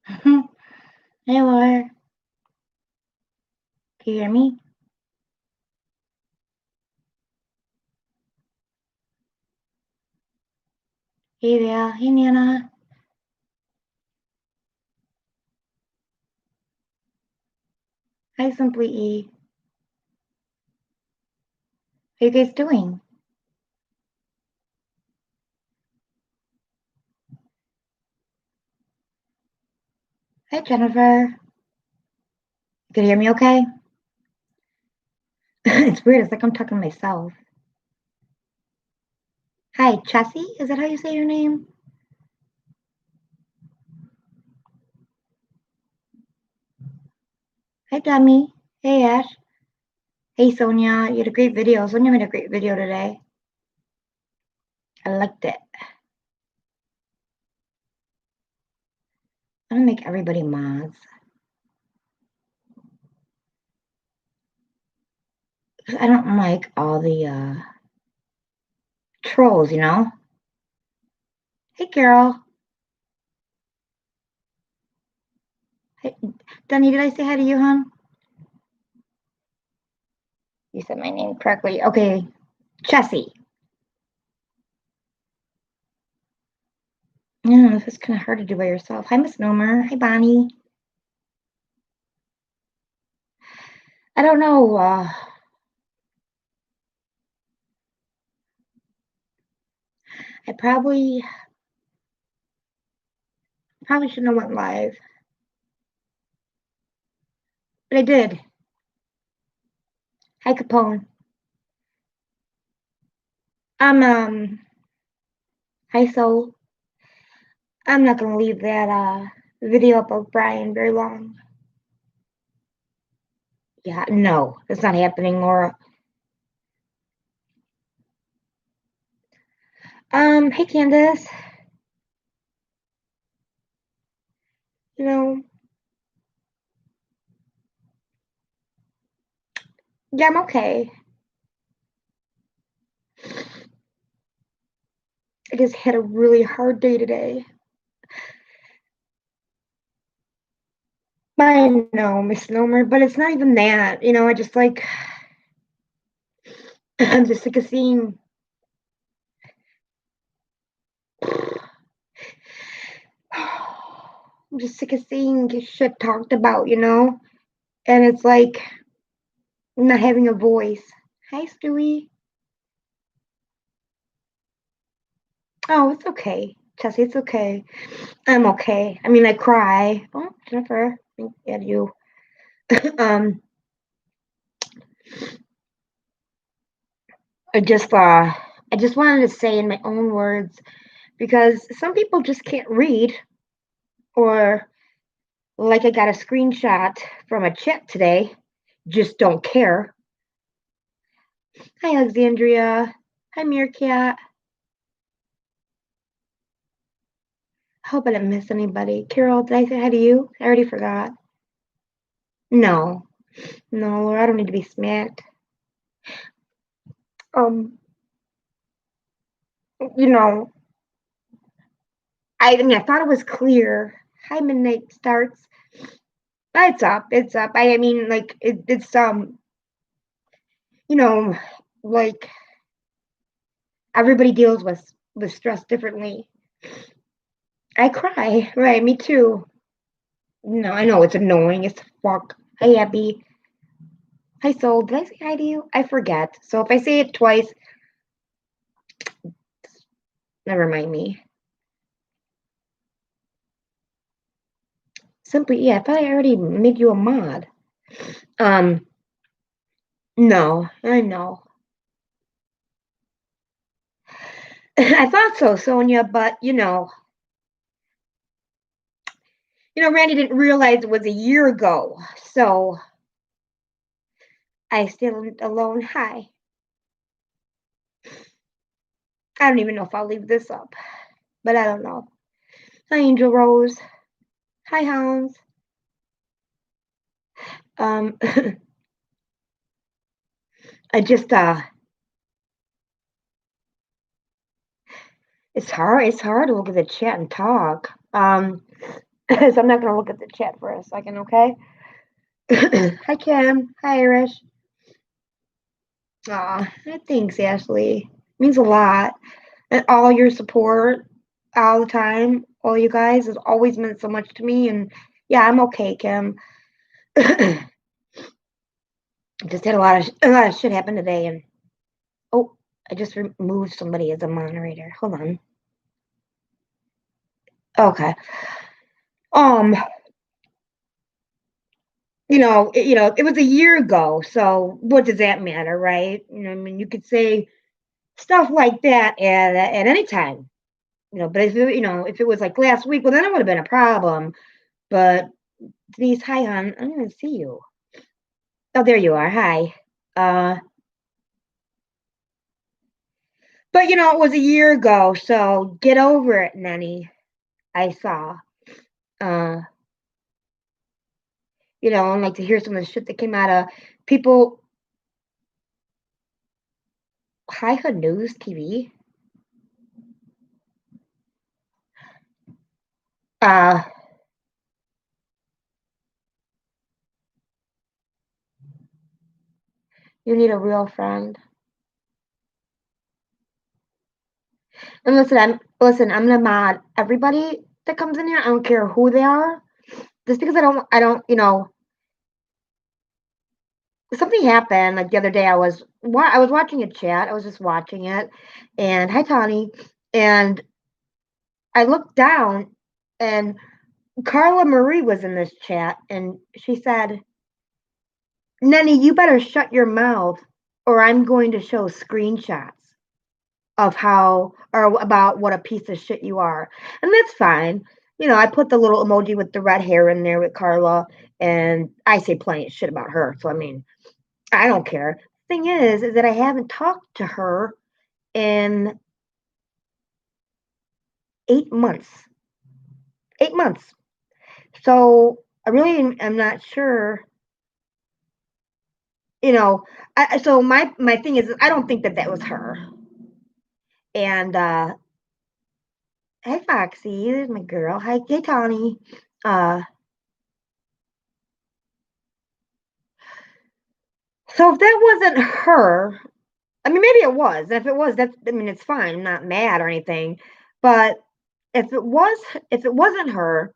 Hey, Laura. Can you hear me? Hey there. Hey, Nana. Hi, Simply E. How you guys doing? Hi, Jennifer. Can you hear me okay? It's weird. It's like I'm talking to myself. Hi, Chessie. Is that how you say your name? Hi, Demi. Hey, Ash. Hey, Sonia. You had a great video. Sonia made a great video today. I liked it. I'm gonna make everybody mods. I don't like all the trolls, you know? Hey, Carol. Hey, Denny, did I say hi to you, hon? You said my name correctly. Okay, Chessie. Yeah, this is kind of hard to do by yourself. Hi, Miss Nomer. Hi, Bonnie. I don't know. I probably shouldn't have went live, but I did. Hi, Capone. I'm. Hi, Soul. I'm not gonna leave that video up of Brian very long. Yeah, no, it's not happening, Laura. Hey, Candace. You know, yeah, I'm okay. I just had a really hard day today. I know, Miss Nomer, but it's not even that. You know, I just like I'm just sick of seeing. I'm just sick of seeing shit talked about, you know? And it's like not having a voice. Hi, Stewie. Oh, it's okay. Chessie, it's okay. I'm okay. I mean, I cry. Oh, Jennifer, at you. um, I just, uh, I just wanted to say in my own words because some people just can't read, or like I got a screenshot from a chat today, just don't care. Hi, Alexandria. Hi, Meerkat. Hope I didn't miss anybody. Carol, did I say hi to you? I already forgot. No, no, Laura, I don't need to be smacked. Um, you know, I mean, I thought it was clear. Hi, midnight starts. It's up. It's up. I mean, like it's you know, like everybody deals with stress differently. I cry, right? Me too. No, I know it's annoying as fuck. Hi, Abby. Hi, Soul. Did I say hi to you? I forget. So if I say it twice, never mind me. Simply, yeah, I thought I already made you a mod. Um, no, I know. I thought so, Sonia, but Randy didn't realize it was a year ago, so I stayed alone. Hi. I don't even know if I'll leave this up, but I don't know. Hi, Angel Rose. Hi, Hounds. Um, I just it's hard. It's hard to look at the chat and talk. So I'm not gonna look at the chat for a second, okay? Hi Kim. Hi Irish. Aw, thanks, Ashley. Means a lot. And all your support all the time, all you guys has always meant so much to me. And yeah, I'm okay, Kim. Just had a lot of shit happen today, and oh, I just removed somebody as a moderator. Hold on. Okay. Um, it was a year ago, so what does that matter, right? I mean, you could say stuff like that at any time, but if it was like last week, well, then it would have been a problem. But Denise, hi, hon. I don't even see you. Oh, there you are. Hi. Uh, but it was a year ago, so get over it, Nenny. I saw. Uh, and like to hear some of the shit that came out of people. Hi, Hood News TV. Uh, you need a real friend. And I'm gonna mod everybody that comes in here. I don't care who they are. Just because I don't, something happened like the other day. I was watching a chat. I was just watching it, and hi Tawny, and I looked down, and Carla Marie was in this chat, and she said, "Nenny, you better shut your mouth, or I'm going to show screenshots of how or about what a piece of shit you are." And that's fine. I put the little emoji with the red hair in there with Carla, and I say plenty of shit about her. So I mean, I don't care. Thing is that I haven't talked to her in 8 months. 8 months. So I really am not sure. So my thing is, I don't think that was her. And hey Foxy, there's my girl. Hi, hey Tawny. Uh, so if that wasn't her, I mean, maybe it was. If it was, I mean, it's fine. I'm not mad or anything. But if it wasn't her,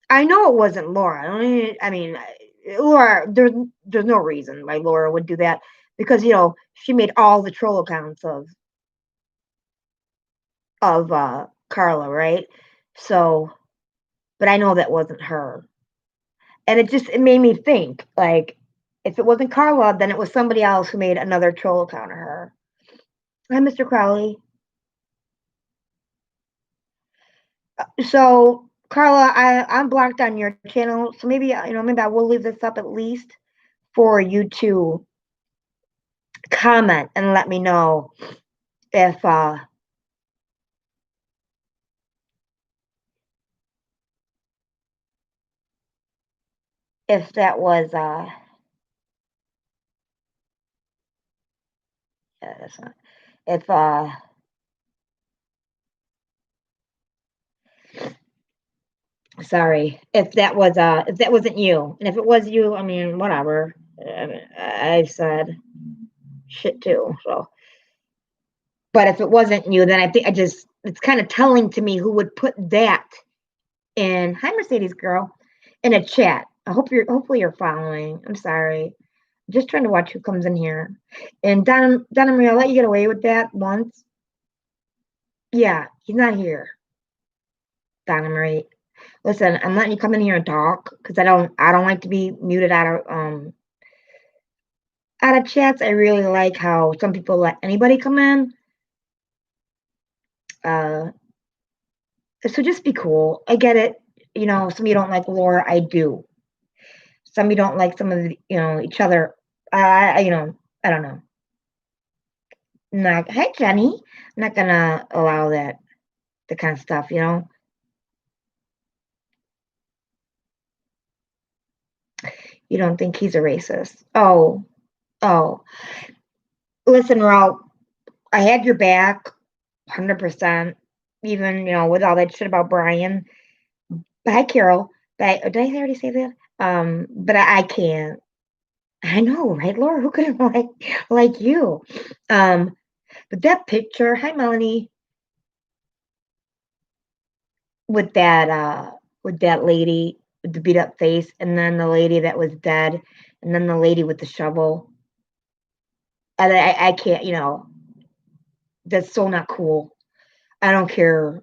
I know it wasn't Laura. I mean, Laura. There's no reason why Laura would do that because she made all the troll accounts of Carla, right? So, but I know that wasn't her, and it made me think like if it wasn't Carla, then it was somebody else who made another troll account of her. Hi, Mr. Crowley. So, Carla, I'm blocked on your channel, so maybe maybe I will leave this up at least for you to comment and let me know if that was yeah, that's not, if sorry, if that wasn't you, and if it was you, I mean whatever. I said shit too, so. But if it wasn't you, then I think it's kind of telling to me who would put that in. Hi, Mercedes girl, in a chat. Hopefully you're following. I'm sorry. Just trying to watch who comes in here. And Donna Marie, I'll let you get away with that once. Yeah, he's not here. Donna Marie. Listen, I'm letting you come in here and talk because I don't like to be muted out of chats. I really like how some people let anybody come in. Uh so just be cool. I get it. Some of you don't like Laura. I do. Some of you don't like some of the, each other. I don't know. Not, hey Jenny. I'm not gonna allow the kind of stuff. You don't think he's a racist. Oh. Listen, Ro, I had your back 100%, even, with all that shit about Brian. Hi, Carol. But did I already say that? But I can't. I know, right, Laura? Who could have like you? Um, but that picture, hi, Melanie, with that lady with the beat up face, and then the lady that was dead, and then the lady with the shovel. And I can't, that's so not cool. I don't care.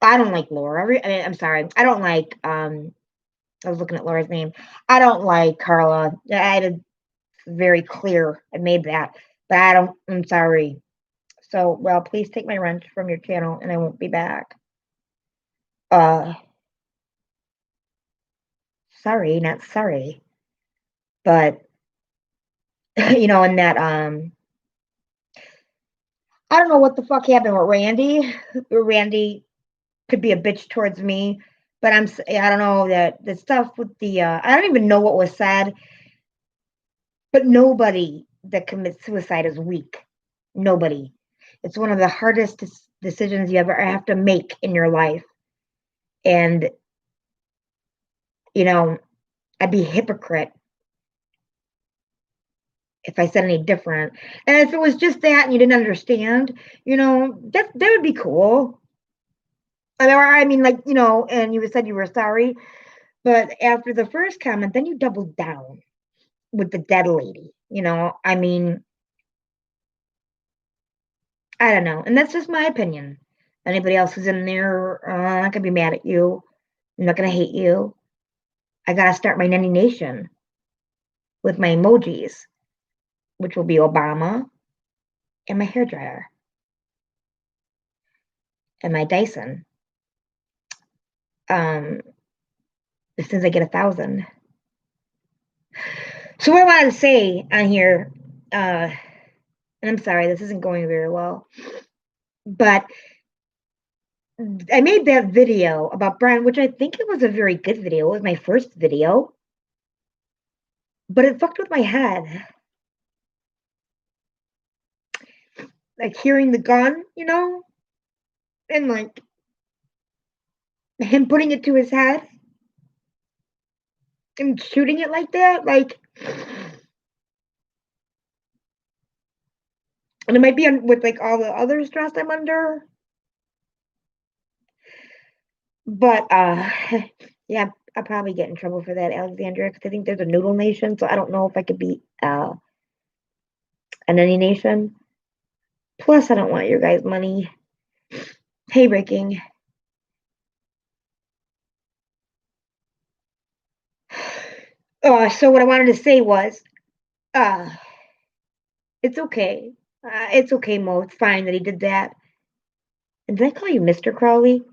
I don't like Laura. I mean, I'm sorry. I don't like. I was looking at Laura's name. I don't like Carla. I had it very clear. I made that, but I don't. I'm sorry. So, well, please take my wrench from your channel, and I won't be back. Uh, sorry, not sorry, but and that I don't know what the fuck happened with Randy. Randy could be a bitch towards me, but I don't know that the stuff with the I don't even know what was said, but nobody that commits suicide is weak. Nobody. It's one of the hardest decisions you ever have to make in your life. And, you know, I'd be a hypocrite if I said any different. And if it was just that and you didn't understand, that would be cool. I mean, like, and you said you were sorry, but after the first comment, then you doubled down with the dead lady. I mean, I don't know. And that's just my opinion. Anybody else who's in there, I'm not going to be mad at you. I'm not going to hate you. I got to start my Nenny Nation with my emojis, which will be Obama and my hairdryer and my Dyson. Um, as soon as I get 1,000. So what I wanted to say on here, and I'm sorry, this isn't going very well, but I made that video about Brian, which I think it was a very good video. It was my first video, but it fucked with my head. Like hearing the gun, and like him putting it to his head and shooting it like that, like, and it might be with like all the other stress I'm under, but yeah, I'll probably get in trouble for that, Alexandria, because I think there's a noodle nation, so I don't know if I could be an any nation. Plus, I don't want your guys' money. Hey, breaking. So what I wanted to say was, uh, it's okay. It's okay, Mo. It's fine that he did that. And did I call you Mr. Crowley?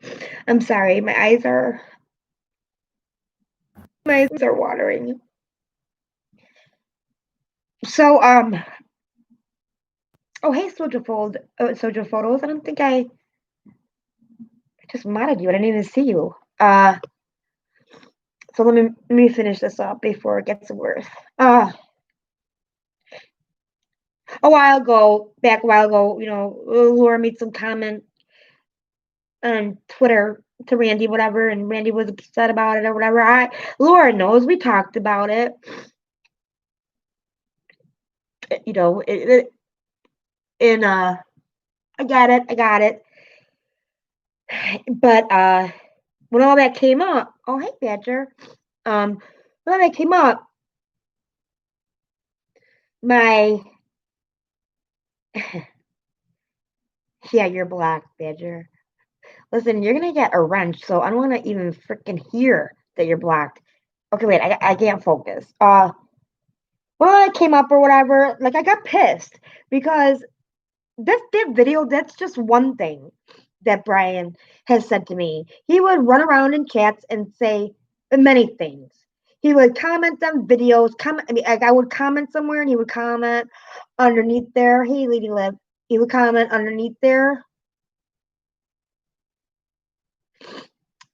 I'm sorry. My eyes are watering. So oh hey, Soja Photos. I don't think I just modded you. I didn't even see you. So let me finish this up before it gets worse. Back a while ago, Laura made some comment on Twitter to Randy, whatever, and Randy was upset about it or whatever. Laura knows we talked about it. And I got it. But when all that came up, oh hey Badger, when all that came up, my yeah, you're black, Badger. Listen, you're gonna get a wrench, so I don't want to even freaking hear that you're black. Okay, wait, I can't focus. Well, it came up or whatever, like I got pissed because that video, that's just one thing that Brian has said to me. He would run around in chats and say many things. He would comment on videos, I mean, like I would comment somewhere and he would comment underneath there. Hey, Lady Liv. He would comment underneath there.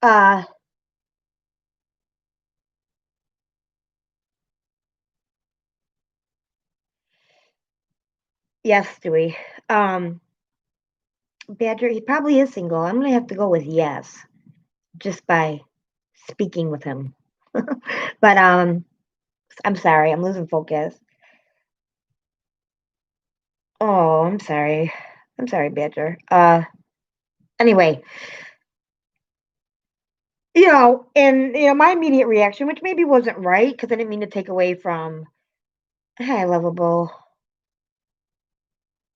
Uh, yes, Stewie. Badger, he probably is single. I'm gonna have to go with yes, just by speaking with him. But I'm sorry, I'm losing focus. Oh, I'm sorry. I'm sorry, Badger. Anyway, and my immediate reaction, which maybe wasn't right, because I didn't mean to take away from hi, lovable.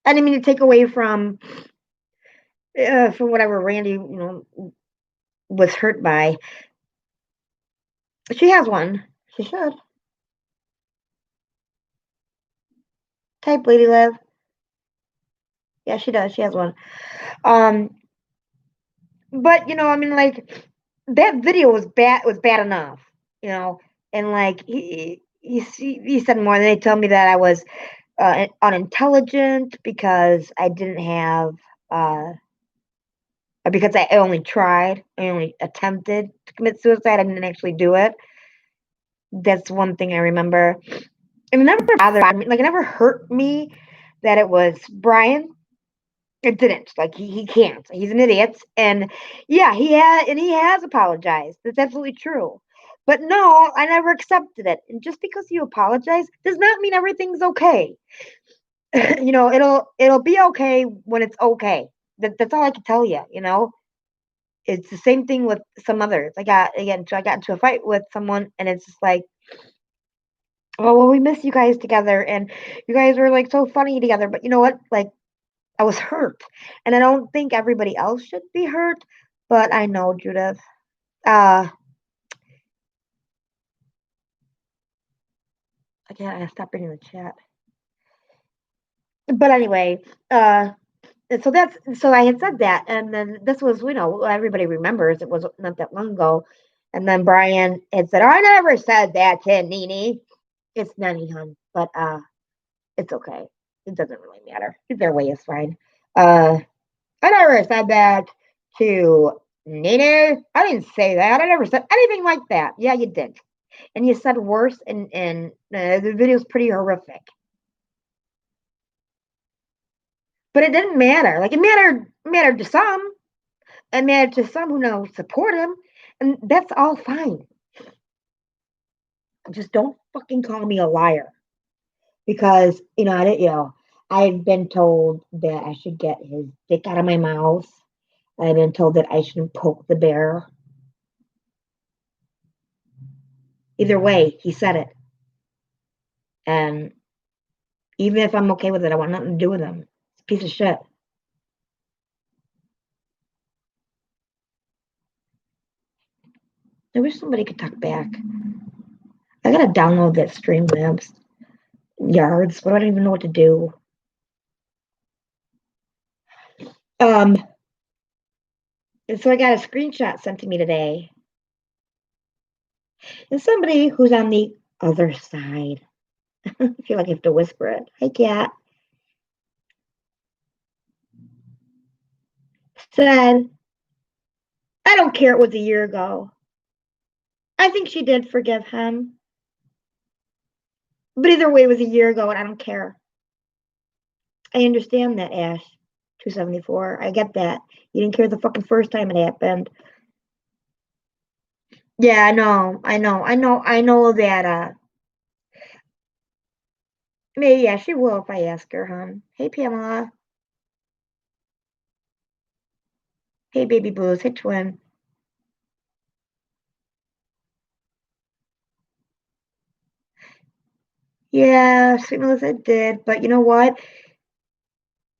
I didn't mean to take away from whatever Randy, was hurt by. She has one. She should. Type Lady Liv. Yeah, she does. She has one. Um, but I mean, like that video was bad enough, and like he said more. They tell me that I was unintelligent because I didn't have because I only tried, I only attempted to commit suicide. I didn't actually do it. That's one thing I remember. And it never bothered me. Like, it never hurt me that it was Brian. It didn't. Like, he can't. He's an idiot. And yeah, he has apologized. That's absolutely true. But no, I never accepted it. And just because you apologize does not mean everything's okay. It'll be okay when it's okay. That's all I can tell you, It's the same thing with some others. So I got into a fight with someone, and it's just like, oh well, we miss you guys together, and you guys were like so funny together. But you know what? Like, I was hurt, and I don't think everybody else should be hurt. But I know, Judith. I can't stop reading the chat. But anyway, and so I had said that, and then this was, everybody remembers it was not that long ago. And then Brian had said, I never said that to Nene. It's Nenny, hon, but it's okay. It doesn't really matter. Their way is fine. I never said that to Nene. I didn't say that. I never said anything like that. Yeah, you did. And you said worse, and the video's pretty horrific. But it didn't matter. Like, it mattered to some. It mattered to some who now support him, and that's all fine. Just don't fucking call me a liar, because I didn't. I've been told that I should get his dick out of my mouth. I've been told that I shouldn't poke the bear. Either way, he said it, and even if I'm okay with it, I want nothing to do with him. It's a piece of shit. I wish somebody could talk back. I gotta download that Streamlabs yards, but I don't even know what to do. And so I got a screenshot sent to me today. And somebody who's on the other side. I feel like I have to whisper it. Hi, Cat. Said, I don't care, it was a year ago. I think she did forgive him. But either way, it was a year ago, and I don't care. I understand that, Ash. 274. I get that. You didn't care the fucking first time it happened. Yeah, I know that, maybe, yeah, she will if I ask her, hon. Hey, Pamela. Hey, Baby Blues. Hey, Twin. Yeah, Sweet Melissa did, but you know what?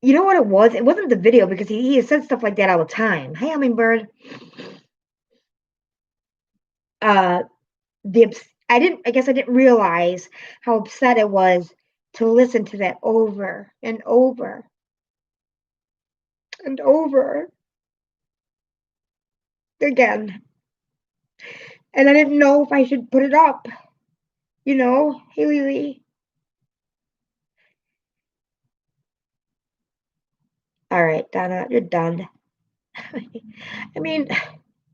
You know what it was? It wasn't the video, because he said stuff like that all the time. Hey, Hummingbird. Uh, I guess I didn't realize how upset it was to listen to that over and over and over again. And I didn't know if I should put it up. Hey, Lily. All right, Donna, you're done. I mean,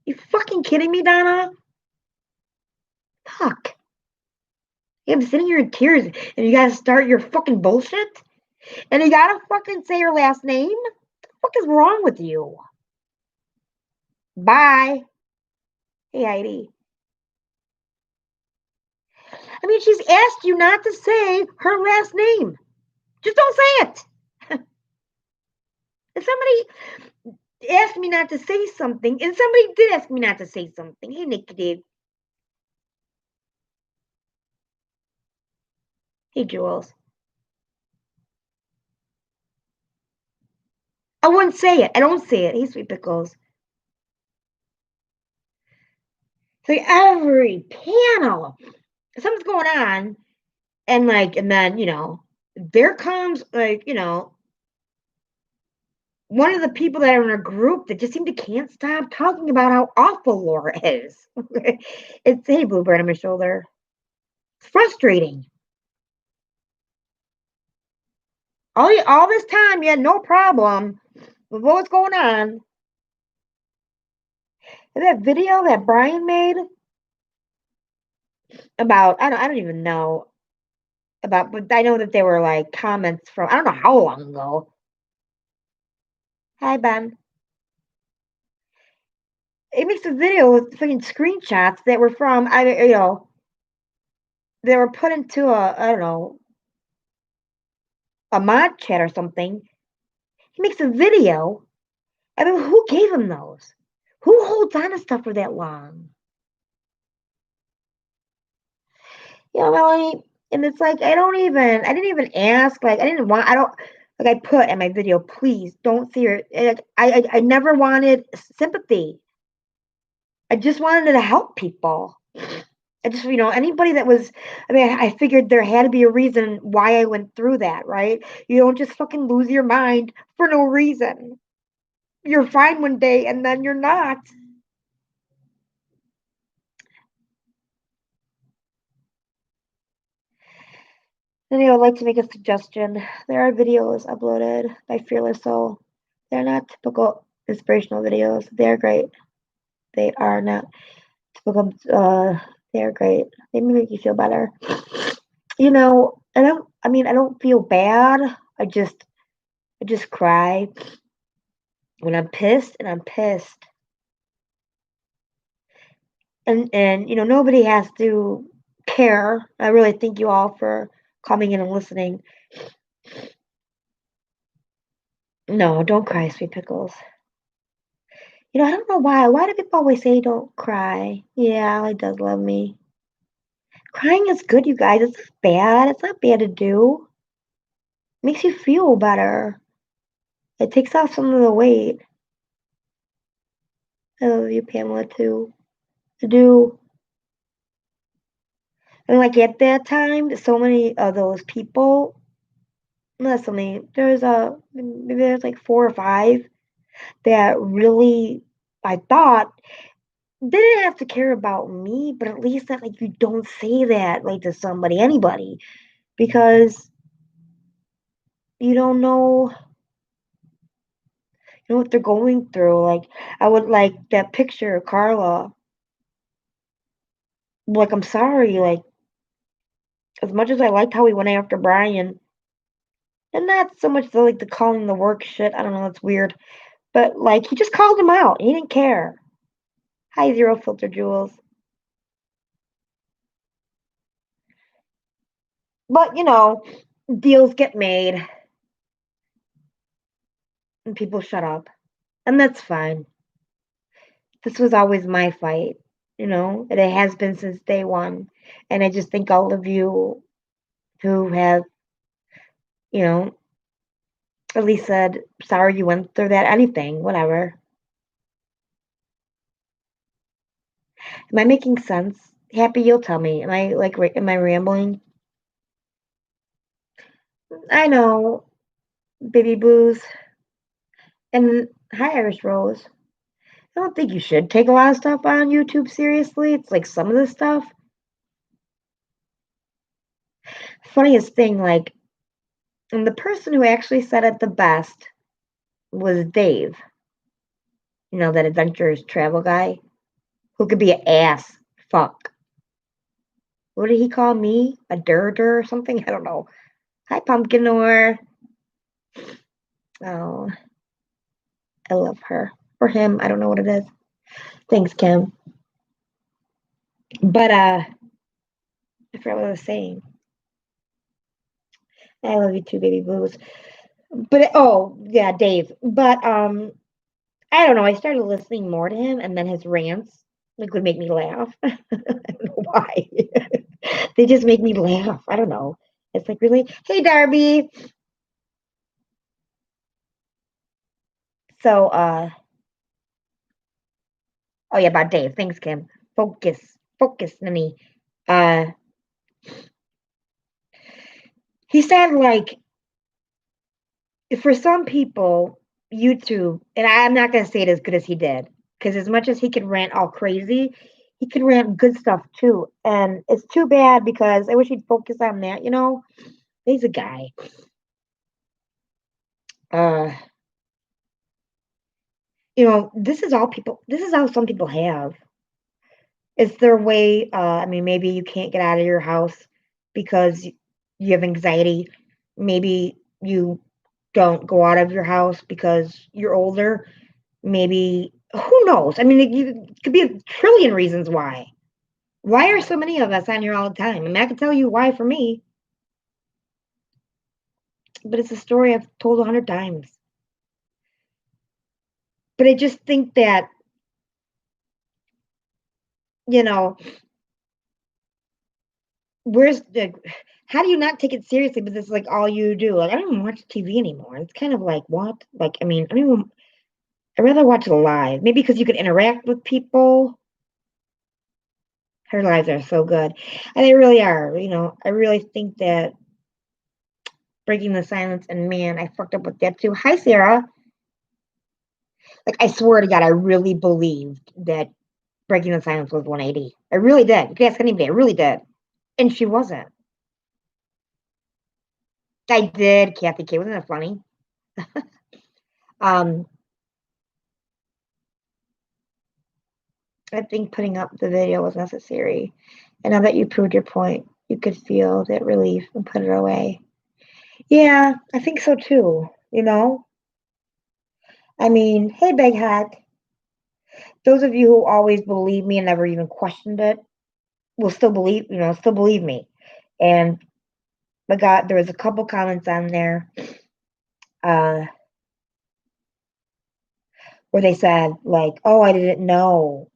you fucking kidding me, Donna? Fuck. I'm sitting here in tears, and you gotta start your fucking bullshit? And you gotta fucking say your last name? What the fuck is wrong with you? Bye. Hey, Heidi. mean, she's asked you not to say her last name. Just don't say it. If somebody asked me not to say something, and somebody did ask me not to say something. Hey, Nikki did. Hey, Jules. I wouldn't say it. I don't say it. Hey, Sweet Pickles. So every panel, something's going on, and then there comes one of the people that are in a group that just seem to can't stop talking about how awful Laura is. It's hey Bluebird on my shoulder. It's frustrating. All this time you had no problem with what's going on. And that video that Brian made about I don't even know about, but I know that there were like comments from I don't know how long ago. Hi Ben. It makes a video with fucking screenshots that were from they were put into I don't know a mod chat or something. He makes a video. I mean, who gave him those? Who holds on to stuff for that long? Melanie, and it's like I didn't even ask. Like I don't like I put in my video, please don't see her. Like, I never wanted sympathy. I just wanted to help people. I just, anybody that was, I figured there had to be a reason why I went through that, right? You don't just fucking lose your mind for no reason. You're fine one day and then you're not. And I would like to make a suggestion. There are videos uploaded by Fearless Soul. They're not typical inspirational videos. They're great. They are not typical. They're great. They make you feel better. I don't feel bad. I just cry when I'm pissed, and I'm pissed. And nobody has to care. I really thank you all for coming in and listening. No, don't cry, Sweet Pickles. I don't know why. Why do people always say don't cry? Yeah, Ali does love me. Crying is good, you guys. It's not bad. It's not bad to do. It makes you feel better. It takes off some of the weight. I love you, Pamela, too. I do. And like at that time, so many of those people, not so many, maybe there's like 4 or 5 that really, I thought, didn't have to care about me, but at least that like you don't say that like to somebody, anybody, because you don't know what they're going through. Like I would like that picture of Carla. Like I'm sorry, like as much as I liked how he went after Brian, and not so much the calling the work shit. I don't know, that's weird. But like he just called him out. He didn't care. Hi, Zero Filter Jules. But deals get made and people shut up. And that's fine. This was always my fight, and it has been since day one. And I just think all of you who have, you know, at least said, sorry you went through that, anything, whatever. Am I making sense? Happy, you'll tell me. Am I rambling? I know, baby blues. And hi, Irish Rose. I don't think you should take a lot of stuff on YouTube seriously. It's like some of the stuff. Funniest thing, like, and the person who actually said it the best was Dave. That adventurous travel guy who could be an ass fuck. What did he call me? A durder or something? I don't know. Hi, Pumpkinor. Oh, I love her. For him, I don't know what it is. Thanks, Kim. But I forgot what I was saying. I love you too, baby blues. But oh yeah, Dave. But I don't know. I started listening more to him, and then his rants like would make me laugh. I don't know why. They just make me laugh. I don't know. It's like really, hey Darby. So oh yeah, about Dave. Thanks, Kim. Focus, Nani. Uh, he said like for some people, YouTube, and I'm not gonna say it as good as he did, because as much as he can rant all crazy, he can rant good stuff too. And it's too bad because I wish he'd focus on that. He's a guy. Uh, this is all some people have. It's their way. I mean, maybe you can't get out of your house because you have anxiety. Maybe you don't go out of your house because you're older. Maybe, who knows? I mean, it could be a trillion reasons why. Why are so many of us on here all the time? I mean, I can tell you why for me, but it's a story I've told 100 times. But I just think that, you know, where's the how do you not take it seriously? But this is like all you do. Like I don't even watch TV anymore. It's kind of like what? Like I mean, I don't even. I'd rather watch it live. Maybe because you can interact with people. Her lives are so good, and they really are. I really think that breaking the silence, and man, I fucked up with that too. Hi, Sarah. Like I swear to God, I really believed that breaking the silence was 180. I really did. You can ask anybody. I really did, and she wasn't. I did, Kathy K. Wasn't that funny? Um, I think putting up the video was necessary. And now that you proved your point, you could feel that relief and put it away. Yeah, I think so too. I mean, hey, Big Hat, those of you who always believe me and never even questioned it will still believe me. And but God, there was a couple comments on there uh, where they said, like, oh, I didn't know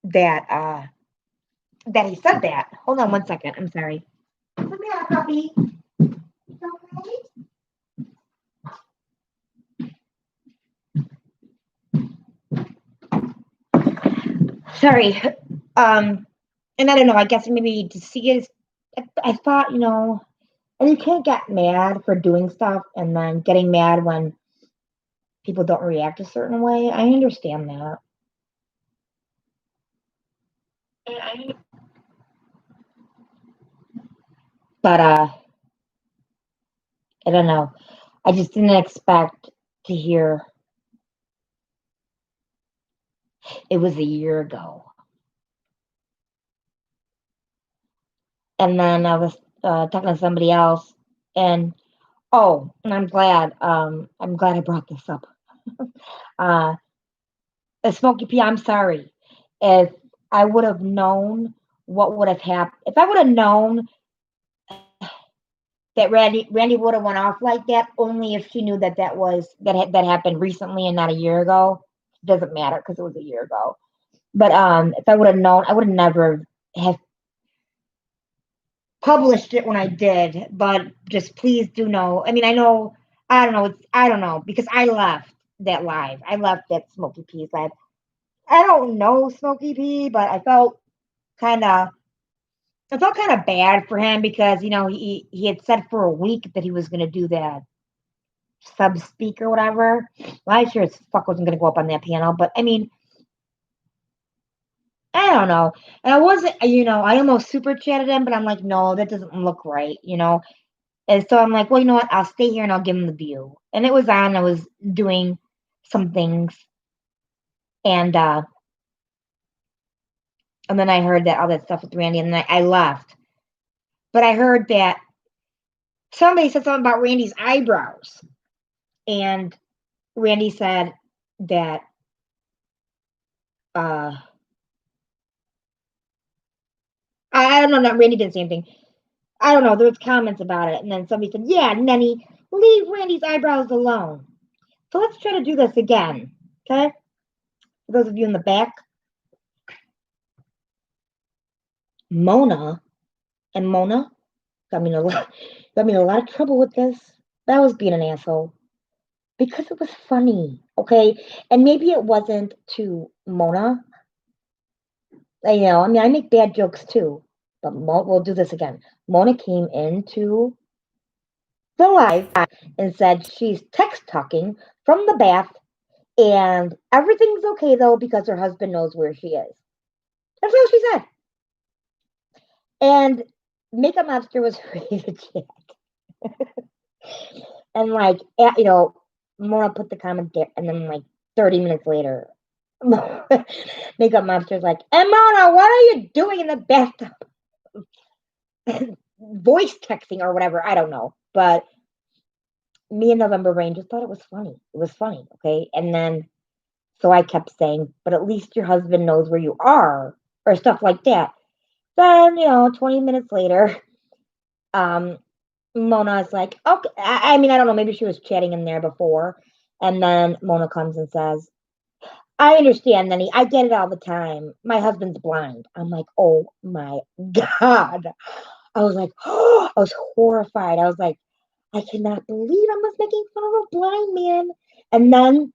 that that he said that. Hold on 1 second. I'm sorry. Come here, puppy. Sorry. And I don't know. I guess maybe to see it, I thought, and you can't get mad for doing stuff and then getting mad when people don't react a certain way. I understand that. But I don't know. I just didn't expect to hear it was a year ago. And then I was talking to somebody else, and and I'm glad. I'm glad I brought this up. Uh, Smokey P, I'm sorry. If I would have known what would have happened, if I would have known that Randy would have went off like that, only if she knew that happened recently and not a year ago. Doesn't matter because it was a year ago. But if I would have known, I would have never have published it when I did. But just please do know. I mean, I know. I don't know because I left that live. I left that Smokey P live. I don't know Smokey P, but kind of I felt kind of bad for him because he had said for a week that he was going to do that sub speak or whatever. Well, I sure as fuck wasn't going to go up on that panel, but I mean, I don't know. And I wasn't, I almost super chatted him, but I'm like, no, that doesn't look right. And so I'm like, well, you know what? I'll stay here and I'll give him the view. And it was on. I was doing some things, and and then I heard that all that stuff with Randy, and then I left. But I heard that somebody said something about Randy's eyebrows, and Randy said that uh I don't know. Not Randy didn't say anything. I don't know. There was comments about it, and then somebody said, "Yeah, Nenny, leave Randy's eyebrows alone." So let's try to do this again, okay? For those of you in the back, Mona and Mona got me in a lot of trouble with this. That was being an asshole because it was funny, okay? And maybe it wasn't to Mona. I mean, I make bad jokes too, but we'll do this again. Mona came into the live and said she's text talking from the bath and everything's okay though because her husband knows where she is. That's all she said. And Makeup Monster was ready to chat. And like, Mona put the comment there, and then like 30 minutes later, Makeup Monster's like, "And Mona, what are you doing in the bathtub?" Voice texting or whatever, I don't know. But me and November Rain just thought it was funny. It was funny, okay? And then, so I kept saying, "But at least your husband knows where you are," or stuff like that. Then, 20 minutes later, um, Mona's like, "Okay." I mean, I don't know. Maybe she was chatting in there before. And then Mona comes and says, "I understand, Nenny. I get it all the time. My husband's blind." I'm like, "Oh my God." I was like, oh, I was horrified. I was like, I cannot believe I was making fun of a blind man. And then,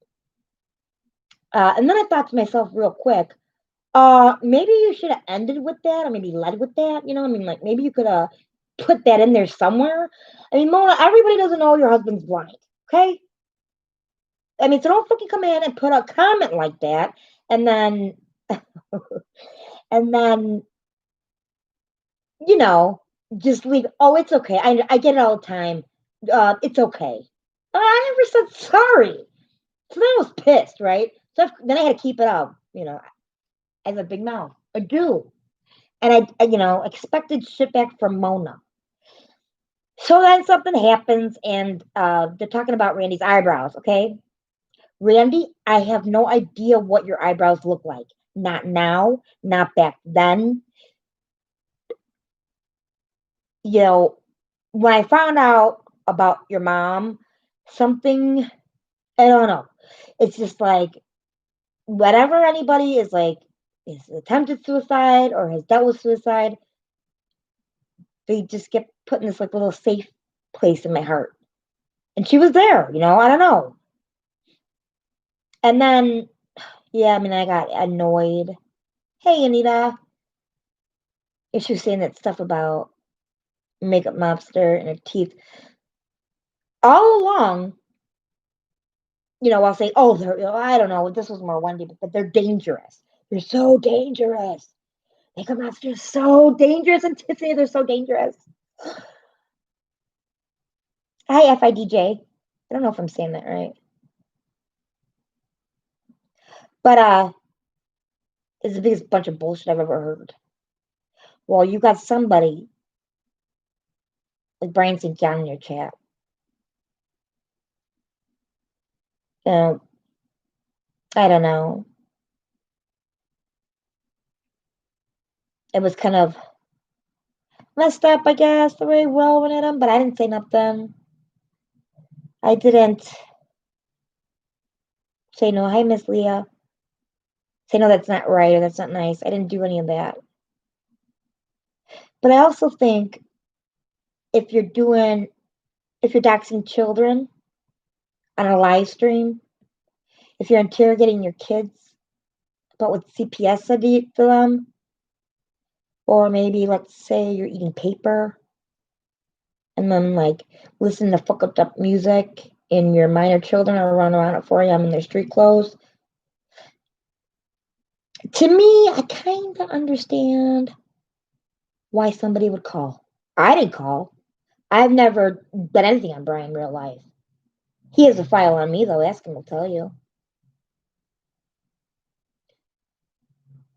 I thought to myself real quick, maybe you should have ended with that, or maybe led with that. I mean, like maybe you could have put that in there somewhere. I mean, Mona, everybody doesn't know your husband's blind, okay? I mean, so don't fucking come in and put a comment like that, and then, and then, you know, just leave. Oh, it's okay. I get it all the time. It's okay. I never said sorry. So then I was pissed, right? Then I had to keep it up. I have a big mouth. I do. And I expected shit back from Mona. So then something happens, and they're talking about Randy's eyebrows, okay? Randy, I have no idea what your eyebrows look like. Not now, not back then. You know, when I found out about your mom, something, I don't know. It's just like, whatever anybody is like, is attempted suicide or has dealt with suicide, they just get put in this like little safe place in my heart. And she was there, I don't know. And then, yeah, I mean, I got annoyed. Hey, Anita. And she was saying that stuff about makeup mobster and her teeth. All along, I'll say, oh, I don't know, this was more Wendy, but they're dangerous. They're so dangerous. Makeup mobster is so dangerous, and Tiffany, they're so dangerous. Hi, FIDJ. I don't know if I'm saying that right. But it's the biggest bunch of bullshit I've ever heard. Well, you got somebody like Brian St. John in your chat. I don't know. It was kind of messed up, I guess, the way Will went at him, but I didn't say nothing. I didn't say no. Hi, Miss Leah. Say no, that's not right or that's not nice. I didn't do any of that. But I also think if you're doxing children on a live stream, if you're interrogating your kids about what CPS said to them, or maybe let's say you're eating paper and then like listen to fucked up music and your minor children are running around at 4 a.m. in their street clothes. To me, I kind of understand why somebody would call. I didn't call. I've never done anything on Brian in real life. He has a file on me, though. Ask him, he'll tell you.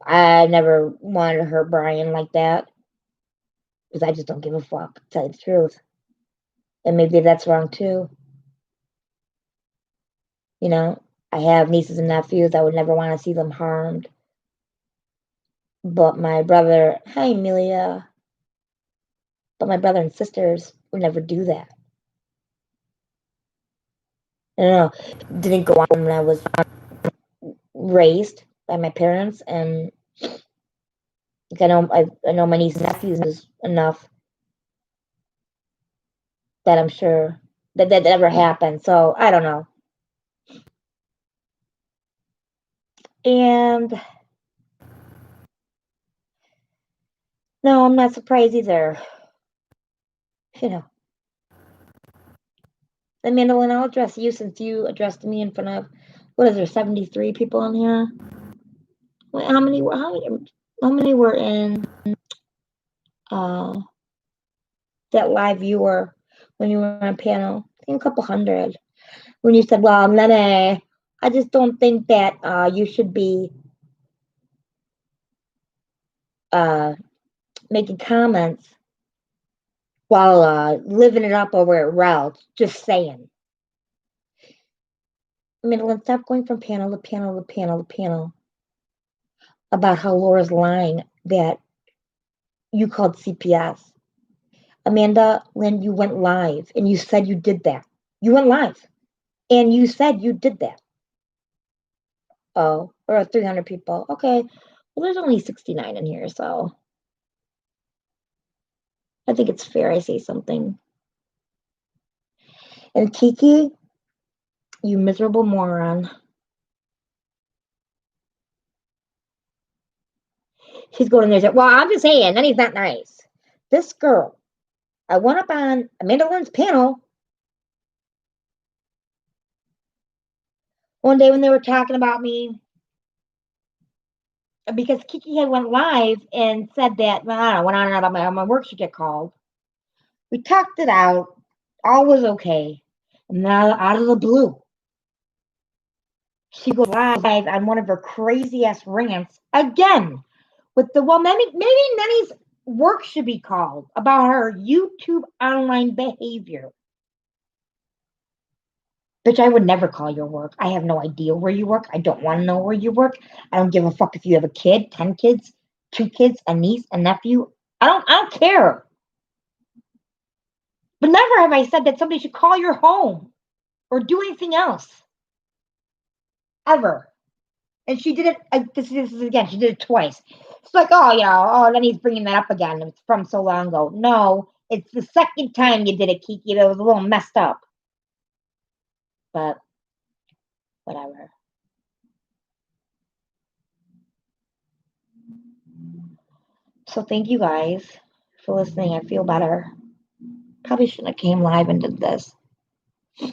I never wanted to hurt Brian like that because I just don't give a fuck, to tell you the truth. And maybe that's wrong too. I have nieces and nephews. I would never want to see them harmed. But my brother, hi Amelia, but my brother and sisters would never do that. I don't know, didn't go on when I was raised by my parents, and I know my niece and nephews is enough that I'm sure that ever happened. So I don't know. And no, I'm not surprised either. You know, and Mandolin, I'll address you since you addressed me in front of what is there, 73 people in here? Wait, how many were in uh that live viewer when you were on panel? I think a couple hundred. When you said, well, Nene, I just don't think that you should be uh making comments while living it up over at Ralph. Just saying. I mean, let's stop going from panel to panel to panel to panel about how Laura's lying that you called CPS. Amanda Lynn, you went live and you said you did that. You went live and you said you did that. Oh, or 300 people. Okay. Well, there's only 69 in here, so I think it's fair I say something. And Kiki, you miserable moron. She's going in there and said, well, I'm just saying, that he's not nice. This girl, I went up on Amanda Lynn's panel one day when they were talking about me because Kiki had went live and said that, well, I don't know, went on and on about my work should get called. We talked it out. All was okay. And now out of the blue, she goes live on one of her crazy ass rants again with the, well, maybe Nenny's work should be called about her YouTube online behavior. Bitch, I would never call your work. I have no idea where you work. I don't want to know where you work. I don't give a fuck if you have a kid, 10 kids, 2 kids, a niece, a nephew. I don't care. But never have I said that somebody should call your home or do anything else. Ever. And she did it, this is again, she did it twice. It's like, then he's bringing that up again. It's from so long ago. No, it's the second time you did it, Kiki. That was a little messed up. But whatever. So thank you guys for listening. I feel better. Probably shouldn't have came live and did this. I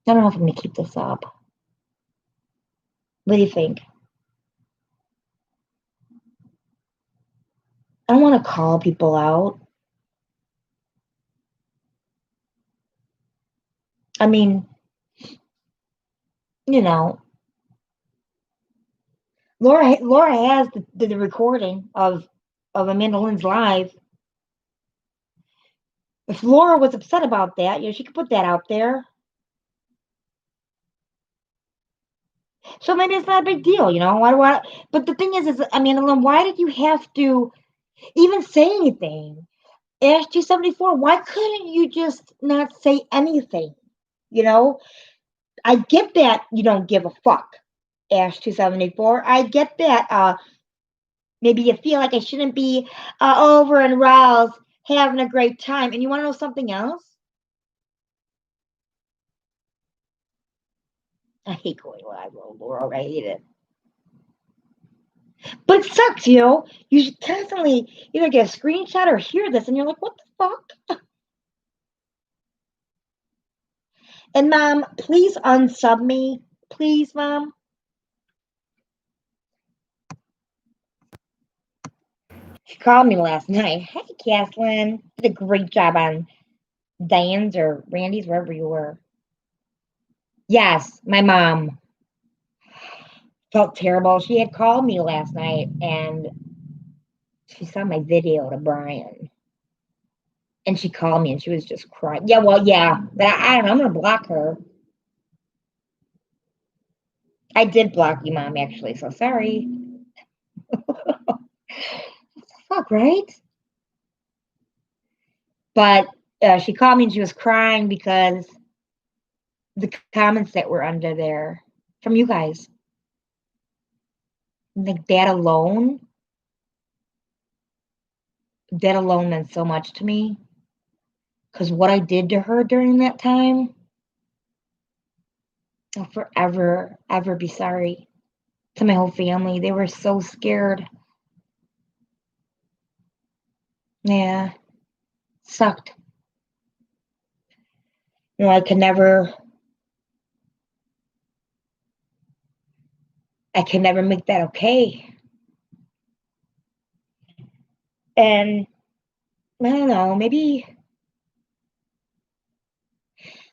don't know if I'm going to keep this up. What do you think? I don't want to call people out. I mean, Laura has the recording of Amanda Lynn's live. If Laura was upset about that, she could put that out there. So maybe it's not a big deal, Why? But the thing is, Amanda Lynn, why did you have to even say anything? Ash 274, why couldn't you just not say anything? I get that you don't give a fuck, Ash 274. I get that. Maybe you feel like I shouldn't be over in Rouse having a great time. And you want to know something else? I hate going live, Laura. I hate it. But it sucks, You should constantly either get a screenshot or hear this, and you're like, what the fuck? And Mom, please unsub me. Please, Mom. She called me last night. Hey, Kathleen. Did a great job on Diane's or Randy's, wherever you were. Yes, my mom felt terrible. She had called me last night and she saw my video to Brian. And she called me and she was just crying. Yeah, well, yeah. But I don't know. I'm going to block her. I did block you, Mom, actually. So sorry. Fuck, right? But she called me and she was crying because the comments that were under there from you guys. Like that alone meant so much to me. Because what I did to her during that time, I'll forever, ever be sorry to my whole family. They were so scared. Yeah, sucked. I could never make that okay. And I don't know, maybe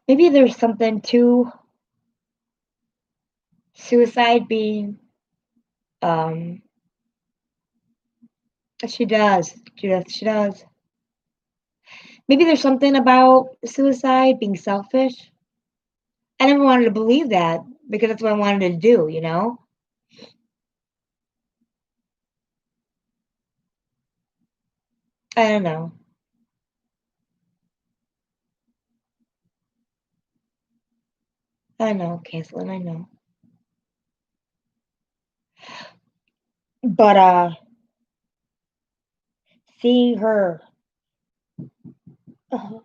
there's something to suicide being, um, she does, she does. Maybe there's something about suicide being selfish. I never wanted to believe that because that's what I wanted to do, you know? I don't know. I know, Caitlin, I know. But seeing her, uh,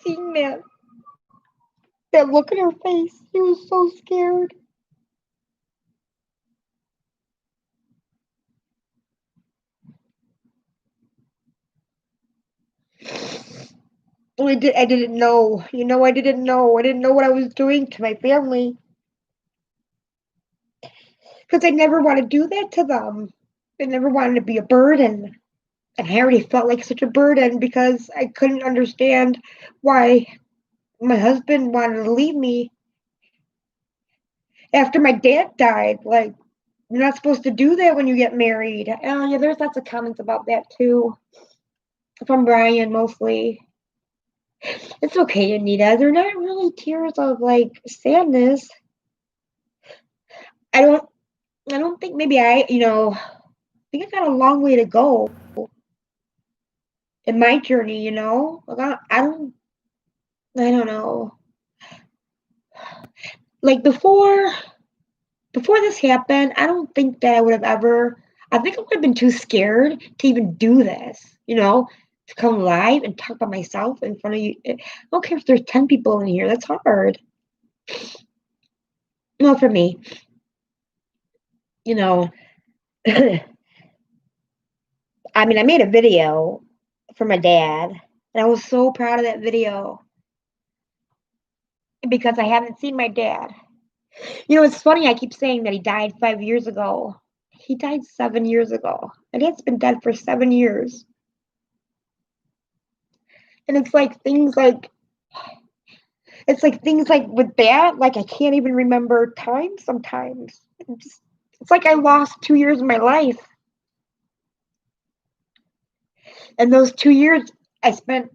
seeing that look in her face, she was so scared. I didn't know. You know, I didn't know. I didn't know what I was doing to my family because I never want to do that to them. I never wanted to be a burden. And I already felt like such a burden because I couldn't understand why my husband wanted to leave me after my dad died. Like, you're not supposed to do that when you get married. Oh, yeah, there's lots of comments about that too. From Brian mostly. It's okay, Anita. They're not really tears of like sadness. I don't I don't think maybe I think I got a long way to go in my journey, you know? Like I don't know. Like before this happened, I don't think that I would have ever I think I would have been too scared to even do this, you know, to come live and talk about myself in front of you. I don't care if there's 10 people in here. That's hard. No, for me, you know, I mean, I made a video for my dad, and I was so proud of that video because I haven't seen my dad. You know, it's funny, I keep saying that he died 5 years ago. He died 7 years ago. My dad's been dead for 7 years. And it's like things like with that, like I can't even remember time sometimes. It's like I lost 2 years of my life. And those 2 years I spent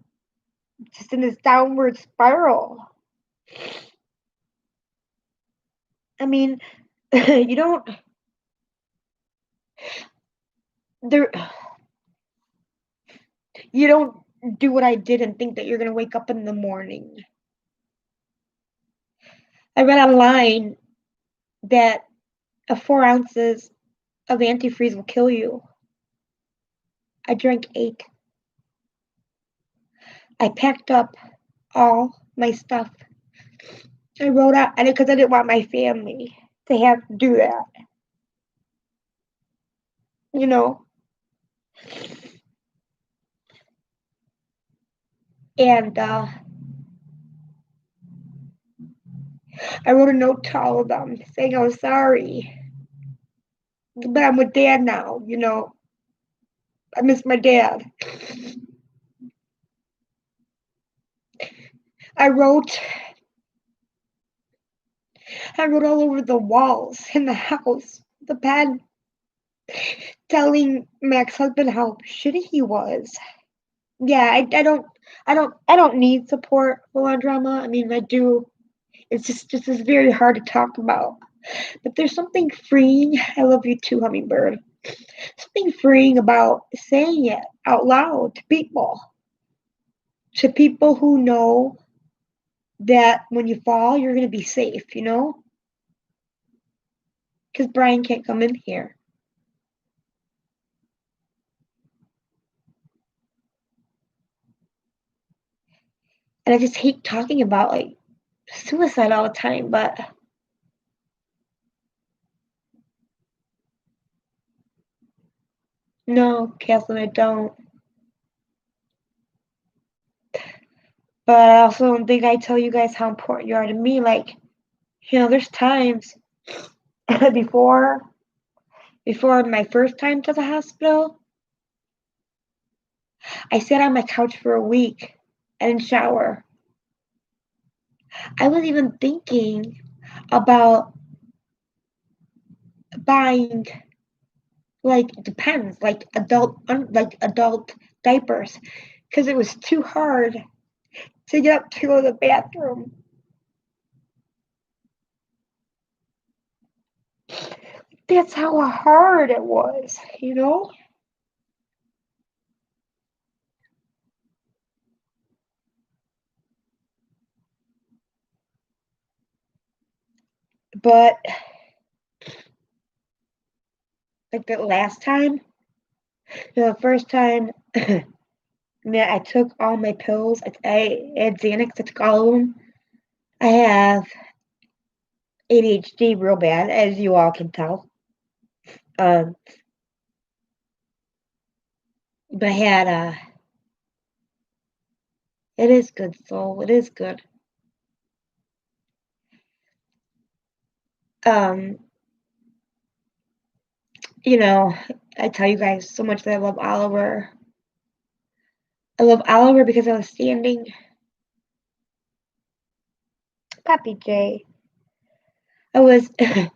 just in this downward spiral. I mean, you don't there you don't do what I did and think that you're gonna wake up in the morning. I read online that 4 ounces of antifreeze will kill you. I drank 8. I packed up all my stuff. I wrote out, and because I didn't want my family to have to do that, you know. And I wrote a note to all of them saying I was sorry, but I'm with Dad now. You know, I miss my dad. I wrote, I wrote all over the walls in the house, the bed, telling my ex-husband how shitty he was. Yeah, I don't need support for drama. I mean, I do. It's just very hard to talk about. But there's something freeing. I love you too, hummingbird. Something freeing about saying it out loud to people who know that when you fall, you're going to be safe, you know? Because Brian can't come in here. And I just hate talking about like suicide all the time, but no, Kathleen, I don't. But I also don't think I tell you guys how important you are to me. Like, there's times before my first time to the hospital, I sat on my couch for a week. I didn't shower. I was even thinking about buying, like, depends, like adult diapers, because it was too hard to get up to go to the bathroom. That's how hard it was, you know? But like the last time, the first time, I took all my pills. I had Xanax. I took all of them. I have ADHD real bad, as you all can tell. Um, but I had it is good, soul. It is good. Um, you know, I tell you guys so much that I love Oliver. I love Oliver because I was standing. Pappy J. I was, I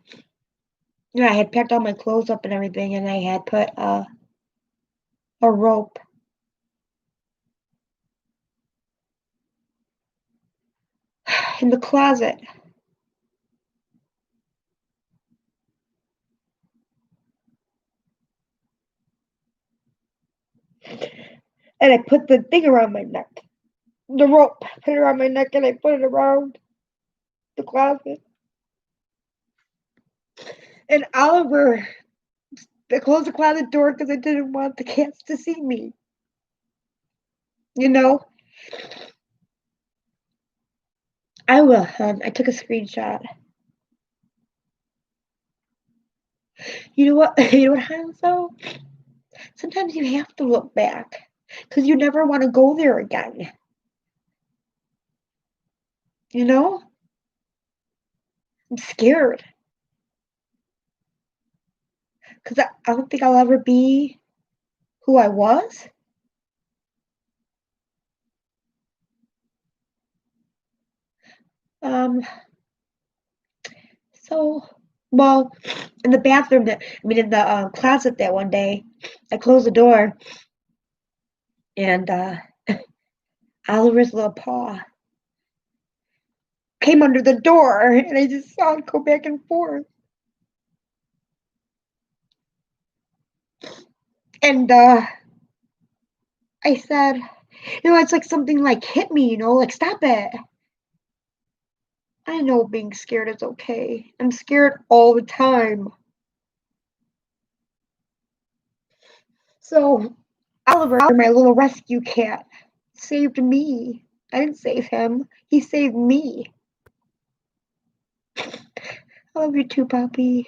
had packed all my clothes up and everything, and I had put a rope in the closet. And I put the thing around my neck. The rope, put it around my neck, and I put it around the closet. And Oliver closed the closet door because I didn't want the cats to see me. You know? I will. I took a screenshot. You know what? You know what, Hanzo? Sometimes you have to look back because you never want to go there again. You know? I'm scared because I don't think I'll ever be who I was. Um. So, well, in the bathroom in the closet that one day, I closed the door and Oliver's little paw came under the door, and I just saw it go back and forth. And I said, it's like something like hit me, like stop it. I know being scared is okay. I'm scared all the time. So Oliver, my little rescue cat, saved me. I didn't save him. He saved me. I love you too, Poppy.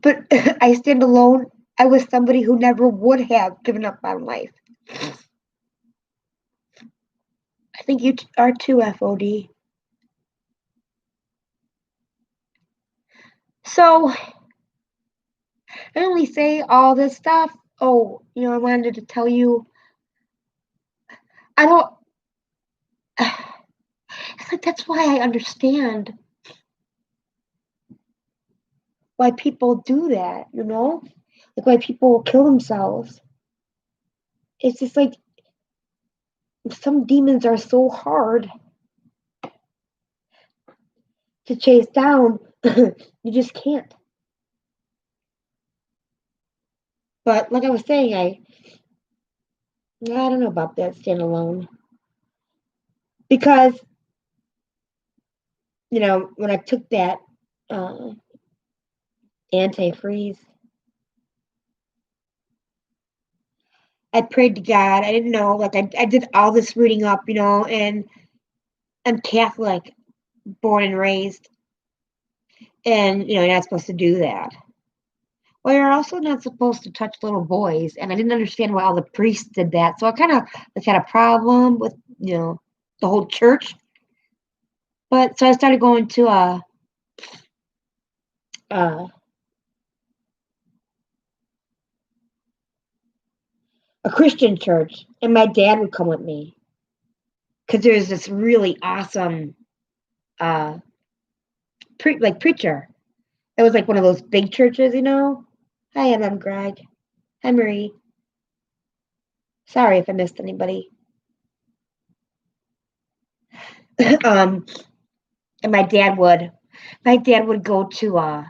But I stand alone. I was somebody who never would have given up on life. I think you are too, FOD. So I only say all this stuff. Oh, I wanted to tell you. I don't. It's like that's why I understand why people do that. Like why people kill themselves. It's just like some demons are so hard. to chase down. You just can't. But like I was saying, I don't know about that standalone because when I took that uh, antifreeze, I prayed to God. I didn't know, like I did all this reading up, and I'm Catholic, born and raised, and you're not supposed to do that. Well, you're also not supposed to touch little boys, and I didn't understand why all the priests did that. So I kind of had a problem with the whole church. But so I started going to a a Christian church, and my dad would come with me because there's this really awesome uh preacher. It was like one of those big churches. Hi, I'm Greg. Hi, Marie. Sorry if I missed anybody. And my dad would go to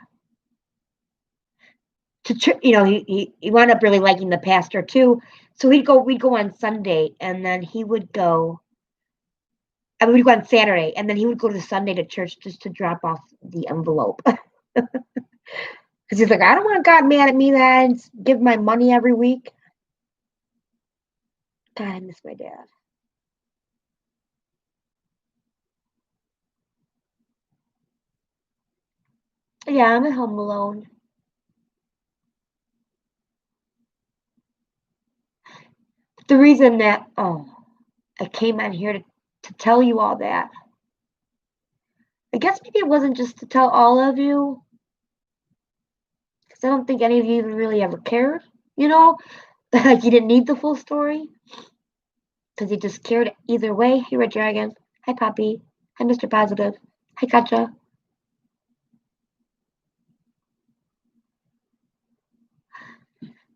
church. He wound up really liking the pastor too. So we'd go on Sunday, and then he would go. I mean, we'd go on Saturday, and then he would go to Sunday to church just to drop off the envelope. Because he's like, I don't want God mad at me that I give my money every week. God, I miss my dad. Yeah, I'm at home alone. The reason that I came on here to tell you all that. I guess maybe it wasn't just to tell all of you, because I don't think any of you even really ever cared. Like you didn't need the full story, because you just cared either way. Hey, Red Dragon. Hi, Poppy. Hi, Mr. Positive. Hi, Katja.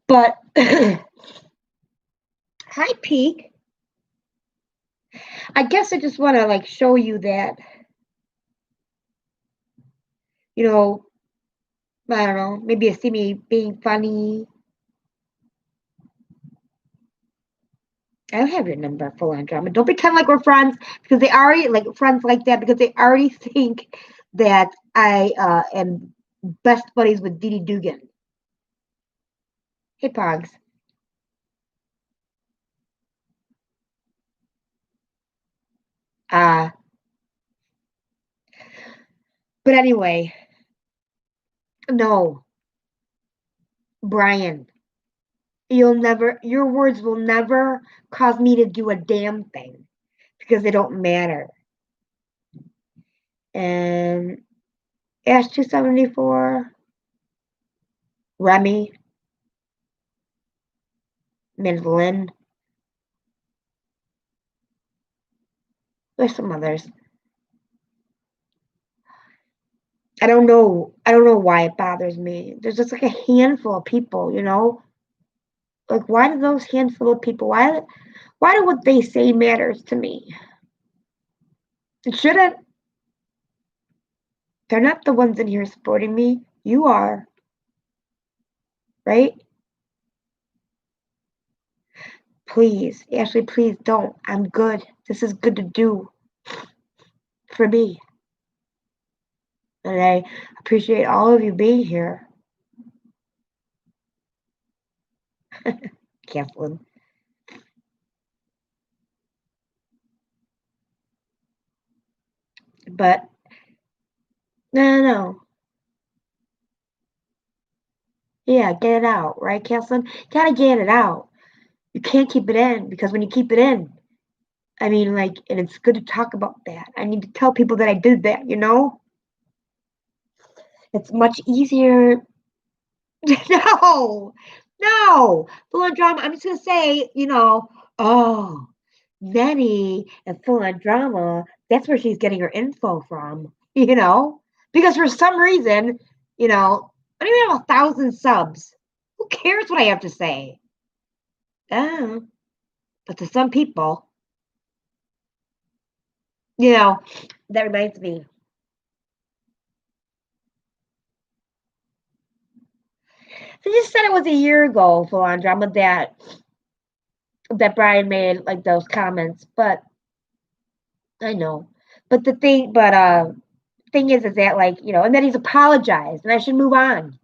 But hi, Peak. I guess I just want to show you that, I don't know, maybe you see me being funny. I don't have your number, Full On Drama. Don't pretend like we're friends, because they already friends like that, because they already think that I am best buddies with Dee Dee Dugan. Hey, Pogs. Uh, but anyway, no, Brian, your words will never cause me to do a damn thing, because they don't matter. And Ash 274, Remy, Ms. Lynn, there's some others. I don't know why it bothers me. There's just a handful of people, why do those handful of people, why do what they say matters to me? It shouldn't. They're not the ones in here supporting me. You are, right? Please, Ashley, please don't. I'm good. This is good to do for me. And I appreciate all of you being here. Kathleen. But no. Yeah, get it out, right, Kathleen? Gotta get it out. You can't keep it in, because when you keep it in, I mean, and it's good to talk about that. I need to tell people that I did that, It's much easier. No, Full On Drama. I'm just going to say, oh, Nenny and Full On Drama, that's where she's getting her info from, Because for some reason, I don't even have 1,000 subs. Who cares what I have to say? Oh, but to some people, that reminds me. They just said it was a year ago, full-on drama, that Brian made like those comments. But I know. But thing is that like, and then he's apologized and I should move on.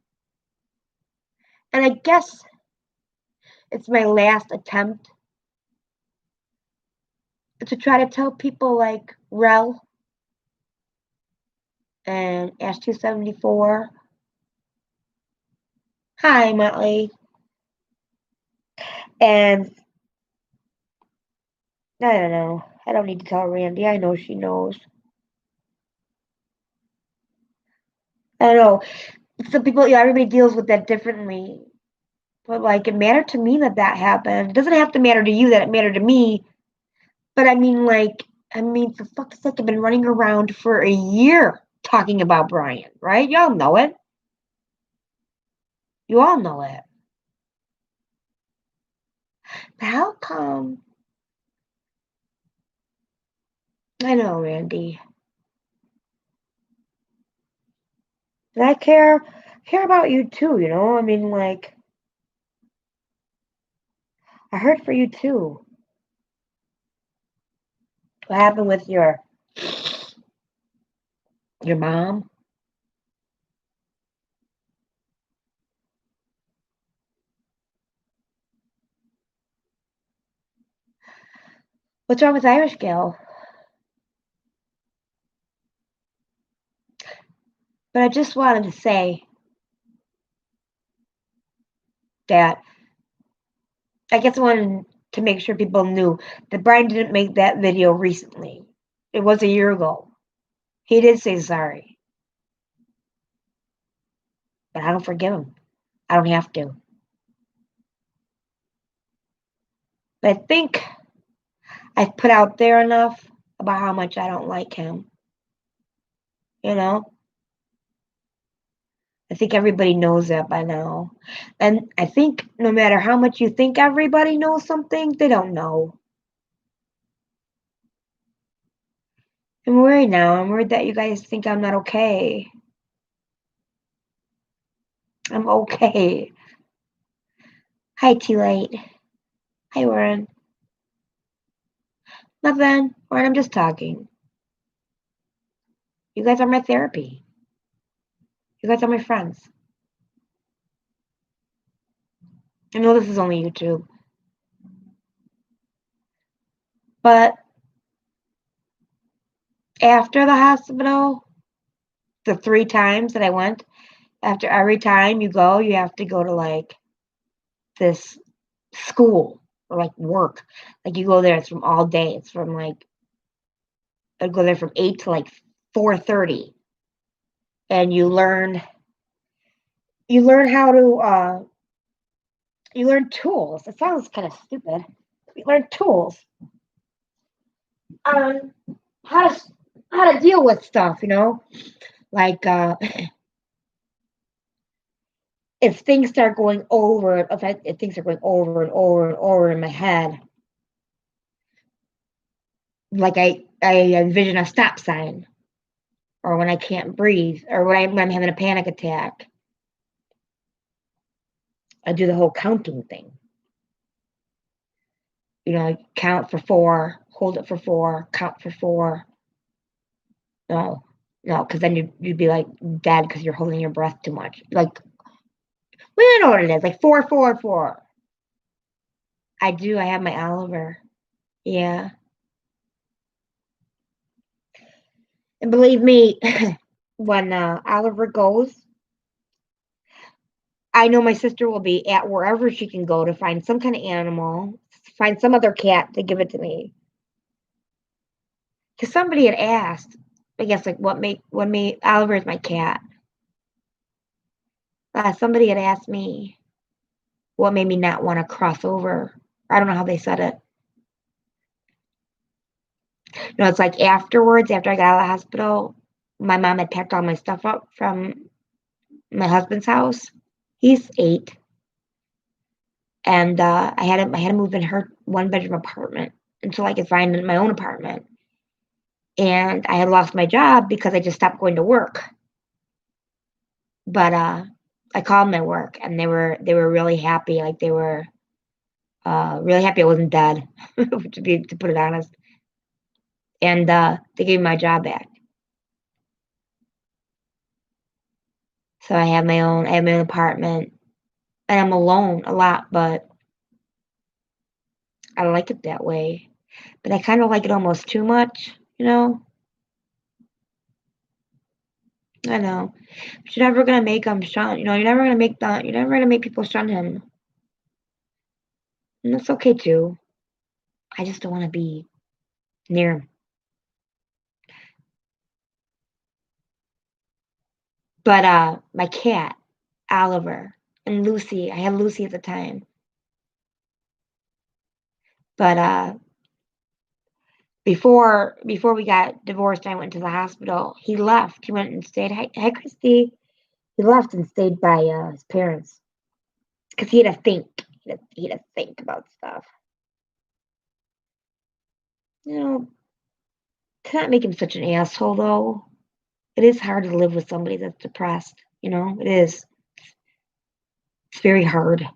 And I guess it's my last attempt to try to tell people like Rel and Ash 274. Hi, Motley. And I don't know. I don't need to tell Randy. I know she knows. I don't know. Some people, everybody deals with that differently. But like, it mattered to me that happened. It doesn't have to matter to you that it mattered to me. But I mean, for fuck's sake, I've been running around for a year talking about Brian, right? Y'all know it. You all know it. But how come? I know, Randy. But I care about you too, I mean, like, I heard for you too. What happened with your mom? What's wrong with Irish Gal? But I just wanted to say that I guess I wanted to make sure people knew that Brian didn't make that video recently. It was a year ago. He did say sorry. But I don't forgive him. I don't have to. But I think I've put out there enough about how much I don't like him. I think everybody knows that by now. And I think no matter how much you think everybody knows something, they don't know. I'm worried now. I'm worried that you guys think I'm not okay. I'm okay. Hi, T-Light. Hi, Warren. Nothing. Warren, I'm just talking. You guys are my therapy. You guys are my friends. I know this is only YouTube. But after the hospital, the 3 times that I went, after every time you go, you have to go to like this school or like work. Like you go there, it's from all day. It's from like I'd go there from 8 to like 4:30. And you learn how to you learn tools. It sounds kind of stupid. You learn tools on how to deal with stuff, like if things start going over, if things are going over and over and over in my head, like I envision a stop sign, or when I can't breathe, or when I'm having a panic attack, I do the whole counting thing. Count for 4, hold it for 4, count for 4. No, because then you'd be like dead because you're holding your breath too much. Like, we know what it is, like 4, 4, 4. I do. I have my Oliver. Yeah. And believe me, when Oliver goes, I know my sister will be at wherever she can go to find some kind of animal, find some other cat to give it to me. Because somebody had asked, I guess, like what made Oliver is my cat. Somebody had asked me what made me not want to cross over. I don't know how they said it. It's like afterwards, after I got out of the hospital, my mom had packed all my stuff up from my husband's house. He's 8. And I had to move in her 1-bedroom apartment until I could find my own apartment. And I had lost my job because I just stopped going to work. But I called my work, and they were really happy. Like they were really happy I wasn't dead, to put it honest. And they gave me my job back. So I have my own apartment, and I'm alone a lot, but I like it that way. But I kind of like it almost too much, you know. I know. But you're never gonna make him shun. You know, you're never gonna make the. You're never gonna make people shun him, and that's okay too. I just don't want to be near him. But my cat, Oliver, and Lucy. I had Lucy at the time, but before we got divorced, I went to the hospital. He left. He went and stayed. Hi, Christy. He left and stayed by his parents because he had to think. He had to think about stuff. You know, to not make him such an asshole though. It is hard to live with somebody that's depressed. You know, it is. It's very hard.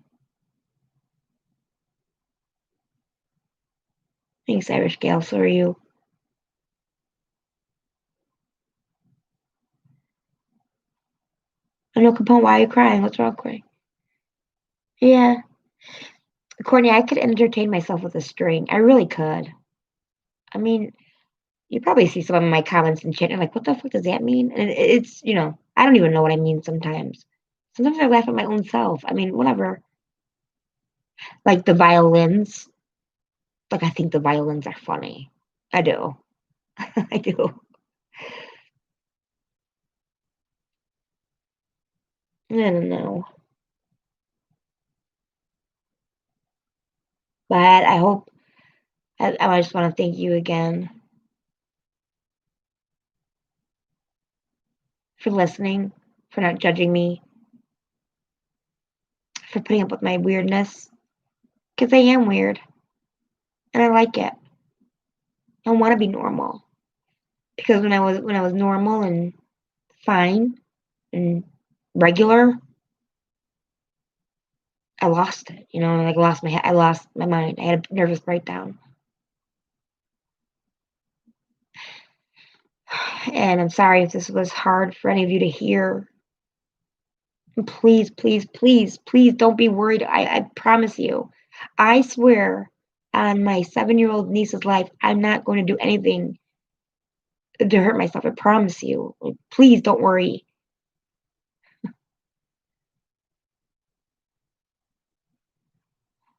Thanks, Irish Gal. So are you. I know, Capone. Why are you crying? What's wrong, Courtney? Yeah, Courtney. I could entertain myself with a string. I really could. I mean, you probably see some of my comments in chat. And you're like, what the fuck does that mean? And it's, I don't even know what I mean sometimes. Sometimes I laugh at my own self. I mean, whatever. Like the violins. Like, I think the violins are funny. I do. I do. I don't know. But I hope, I just want to thank you again for listening, for not judging me, for putting up with my weirdness. Because I am weird. And I like it. I want to be normal. Because when I was normal and fine and regular, I lost it, like lost my head. I lost my mind. I had a nervous breakdown. And I'm sorry if this was hard for any of you to hear. And please, please, please, please don't be worried. I promise you. I swear on my 7-year-old niece's life, I'm not going to do anything to hurt myself. I promise you. Please don't worry.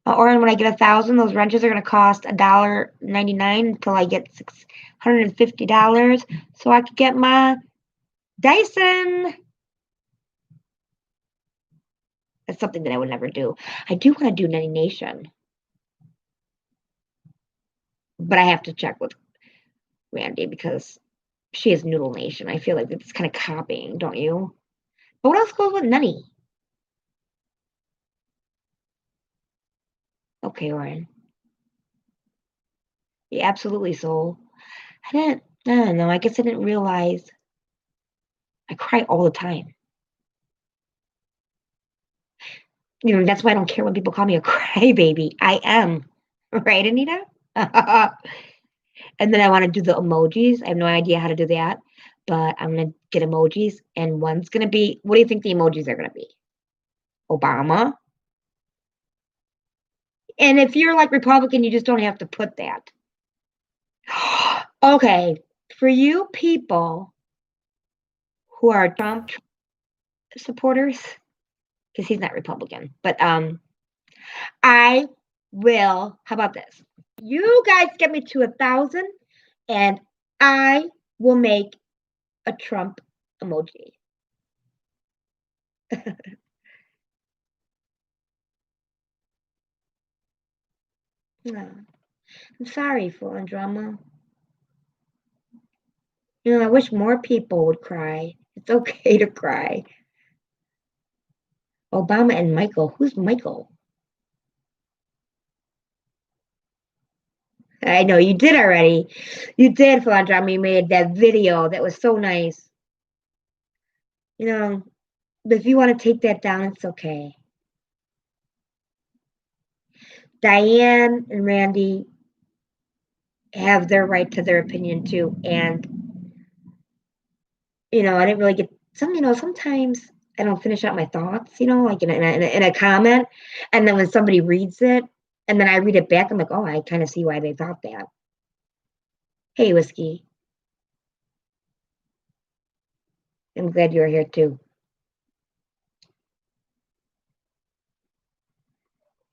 Or when I get 1,000, those wrenches are going to cost $1.99 until I get $650, so I could get my Dyson. That's something that I would never do. I do want to do Nenny Nation, but I have to check with Randy because she is Noodle Nation. I feel like it's kind of copying, don't you? But what else goes with Nenny? Okay, Ryan. Yeah, absolutely, Soul. I don't know. I guess I didn't realize I cry all the time. That's why I don't care when people call me a crybaby. I am. Right, Anita? And then I want to do the emojis. I have no idea how to do that, but I'm going to get emojis. And one's going to be, what do you think the emojis are going to be? Obama. And if you're like Republican, you just don't have to put that. Okay. For you people who are Trump supporters, because he's not Republican, but I will, how about this? You guys get me to 1,000 and I will make a Trump emoji. No, I'm sorry, Full on Drama. I wish more people would cry. It's okay to cry. Obama and Michael. Who's Michael? I know you did already. You did, Philandrama. You made that video that was so nice. You know, But if you want to take that down, it's okay. Diane and Randy have their right to their opinion too. And, I didn't really get sometimes I don't finish out my thoughts, like in a comment. And then when somebody reads it and then I read it back, I'm like, oh, I kind of see why they thought that. Hey, Whiskey, I'm glad you're here too.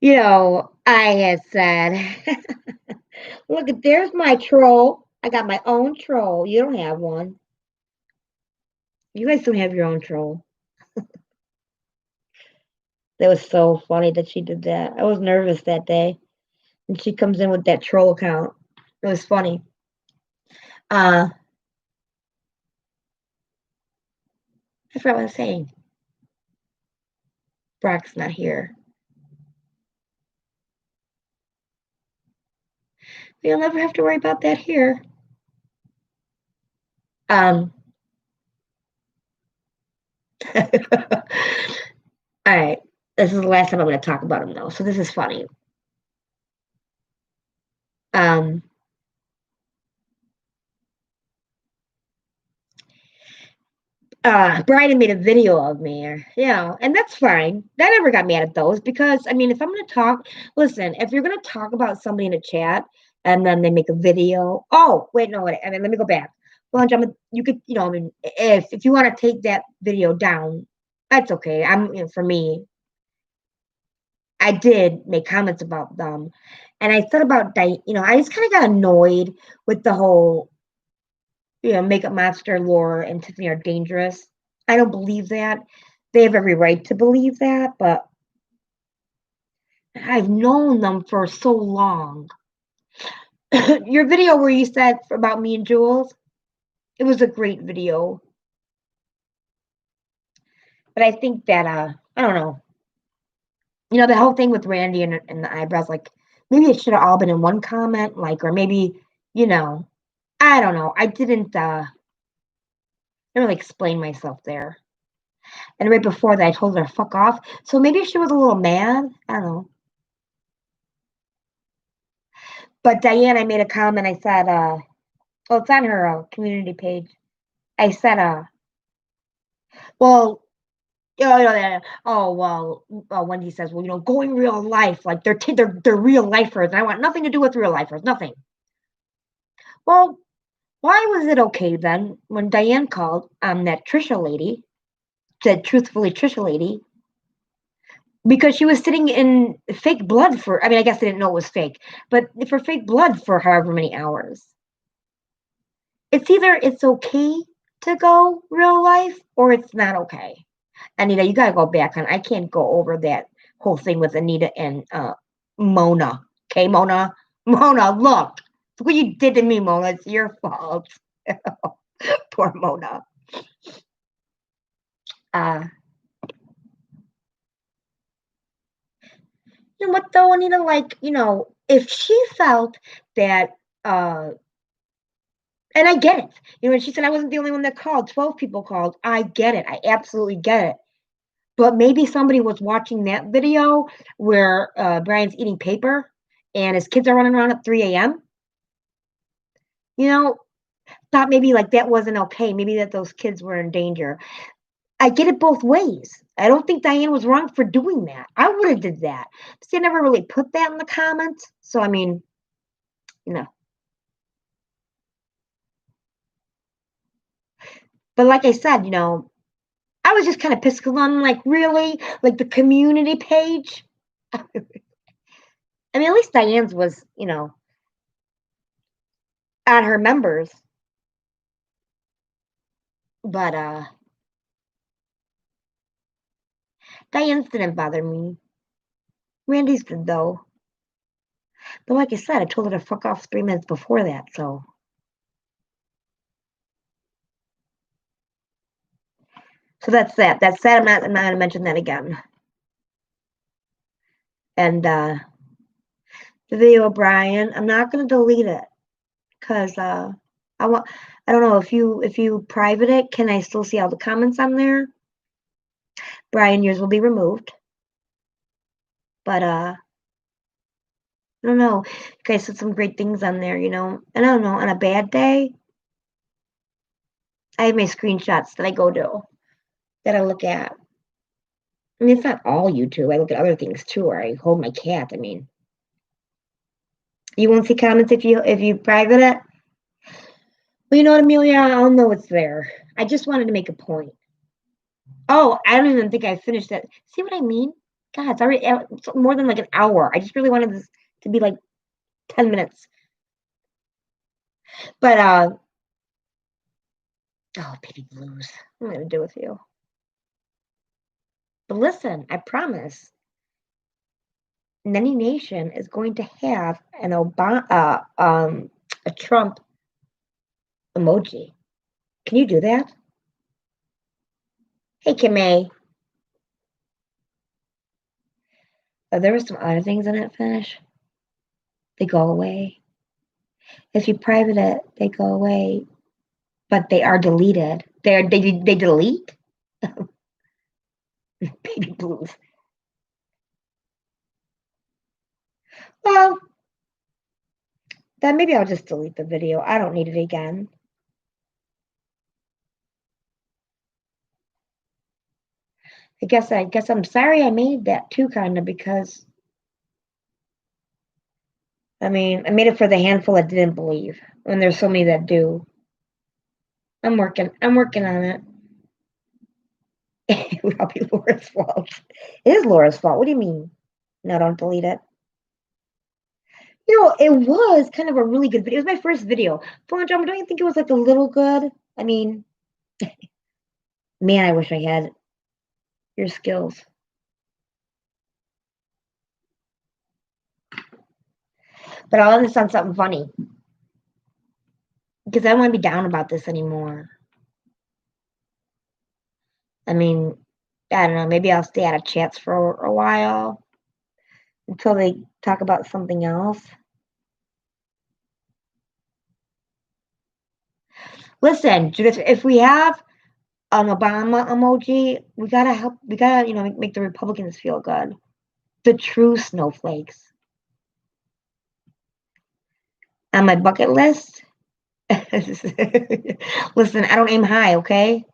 I had said, look, there's my troll. I got my own troll. You don't have one. You guys don't have your own troll. That was so funny that she did that. I was nervous that day. And she comes in with that troll account. It was funny. I forgot what I was saying. Brock's not here. You'll never have to worry about that here. All right. This is the last time I'm going to talk about him, though. So this is funny. Um, Brian made a video of me, and that's fine. I never got mad at those because, I mean, if I'm going to talk, listen, if you're going to talk about somebody in a chat and then they make a video, oh, wait, no, wait, I mean, let me go back. Well, you could, I mean, if you want to take that video down, that's okay. For me, I did make comments about them. And I thought about, I just kind of got annoyed with the whole, Makeup Monster, Laura, and Tiffany are dangerous. I don't believe that. They have every right to believe that, but I've known them for so long. Your video where you said about me and Jules, it was a great video. But I think that, I don't know. The whole thing with Randy and the eyebrows, like, maybe it should have all been in one comment, like, or maybe, I don't know. I didn't really explain myself there. And right before that, I told her to fuck off. So maybe she was a little mad. I don't know. But Diane, I made a comment. I said, well, it's on her community page. I said, well, oh, well, Wendy says, well, going real life, like they're real lifers. And I want nothing to do with real lifers, nothing. Well, why was it okay then when Diane called that Trisha lady, said truthfully Trisha lady, because she was sitting in fake blood for, I mean, I guess they didn't know it was fake, but for fake blood for however many hours. It's either it's okay to go real life or it's not okay. Anita, you gotta go back on. I can't go over that whole thing with Anita and Mona. Okay, Mona? Mona, look what you did to me, Mona. It's your fault. Poor Mona. You know what though, Anita? Like, if she felt that, and I get it. And she said I wasn't the only one that called. 12 people called. I get it. I absolutely get it. But maybe somebody was watching that video where Brian's eating paper and his kids are running around at 3 a.m. You know, thought maybe like that wasn't okay. Maybe that those kids were in danger. I get it both ways. I don't think Diane was wrong for doing that. I would have did that. See, I never really put that in the comments. So I mean, you know. But like I said, I was just kind of pissed because I'm like, really? Like the community page? I mean, at least Diane's was, on her members. But Diane's didn't bother me. Randy's did though. But like I said, I told her to fuck off 3 minutes before that, so. So that's that. That's that. I'm not gonna mention that again. And the video of Brian, I'm not gonna delete it because I don't know if you private it, can I still see all the comments on there? Brian, yours will be removed. But I don't know. You guys said some great things on there, you know. And I don't know, on a bad day, I have my screenshots that I go to, that I look at. I mean, it's not all YouTube. I look at other things too, or I hold my cat. I mean, you won't see comments if you private it. Well, you know what, Amelia? I'll know it's there. I just wanted to make a point. Oh, I don't even think I finished it. See what I mean? God, it's already it's more than like an hour. I just really wanted this to be like 10 minutes. But oh, baby blues. What am I gonna do with you? But listen, I promise, Nenny Nation is going to have an a Trump emoji. Can you do that? Hey, Kimay. There were some other things I didn't finish. They go away. If you private it, they go away, but they are deleted. They delete. Baby blues. Well, then maybe I'll just delete the video. I don't need it again. I guess I'm sorry I made that too, kind of, because I mean I made it for the handful that didn't believe, when there's so many that do. I'm working on it. It would all be Laura's fault. It is Laura's fault. What do you mean? No, don't delete it. You know, it was kind of a really good video. It was my first video. Phone Drama, don't you think it was like a little good? I mean, man, I wish I had your skills. But I'll end this on something funny, because I don't want to be down about this anymore. I mean, I don't know. Maybe I'll stay out of chats for a while until they talk about something else. Listen, Judith, if we have an Obama emoji, we gotta help. We gotta, make the Republicans feel good. The true snowflakes. On my bucket list. Listen, I don't aim high, okay?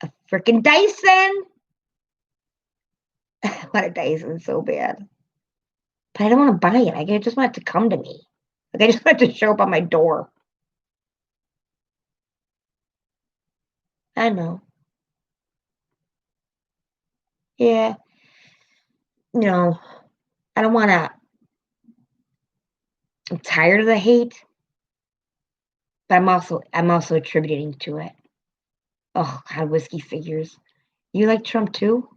A freaking Dyson. I want a Dyson so bad, but I don't want to buy it. I just want it to come to me. Like, I just want it to show up on my door. I know. Yeah. I don't want to. I'm tired of the hate, but I'm also attributing to it. Oh God, whiskey figures. You like Trump too?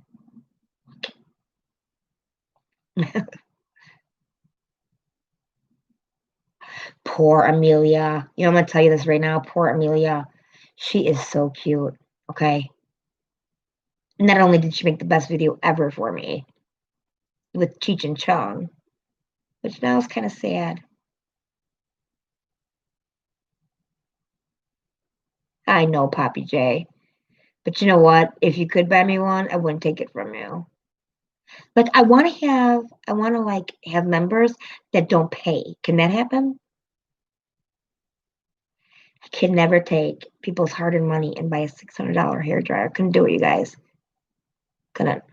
Poor Amelia. I'm gonna tell you this right now. Poor Amelia. She is so cute. Okay. Not only did she make the best video ever for me with Cheech and Chong, which now is kind of sad. I know, Poppy J. But you know what? If you could buy me one, I wouldn't take it from you. Like, I want to like have members that don't pay. Can that happen? I can never take people's hard-earned money and buy a $600 hair dryer. Couldn't do it, you guys. Couldn't.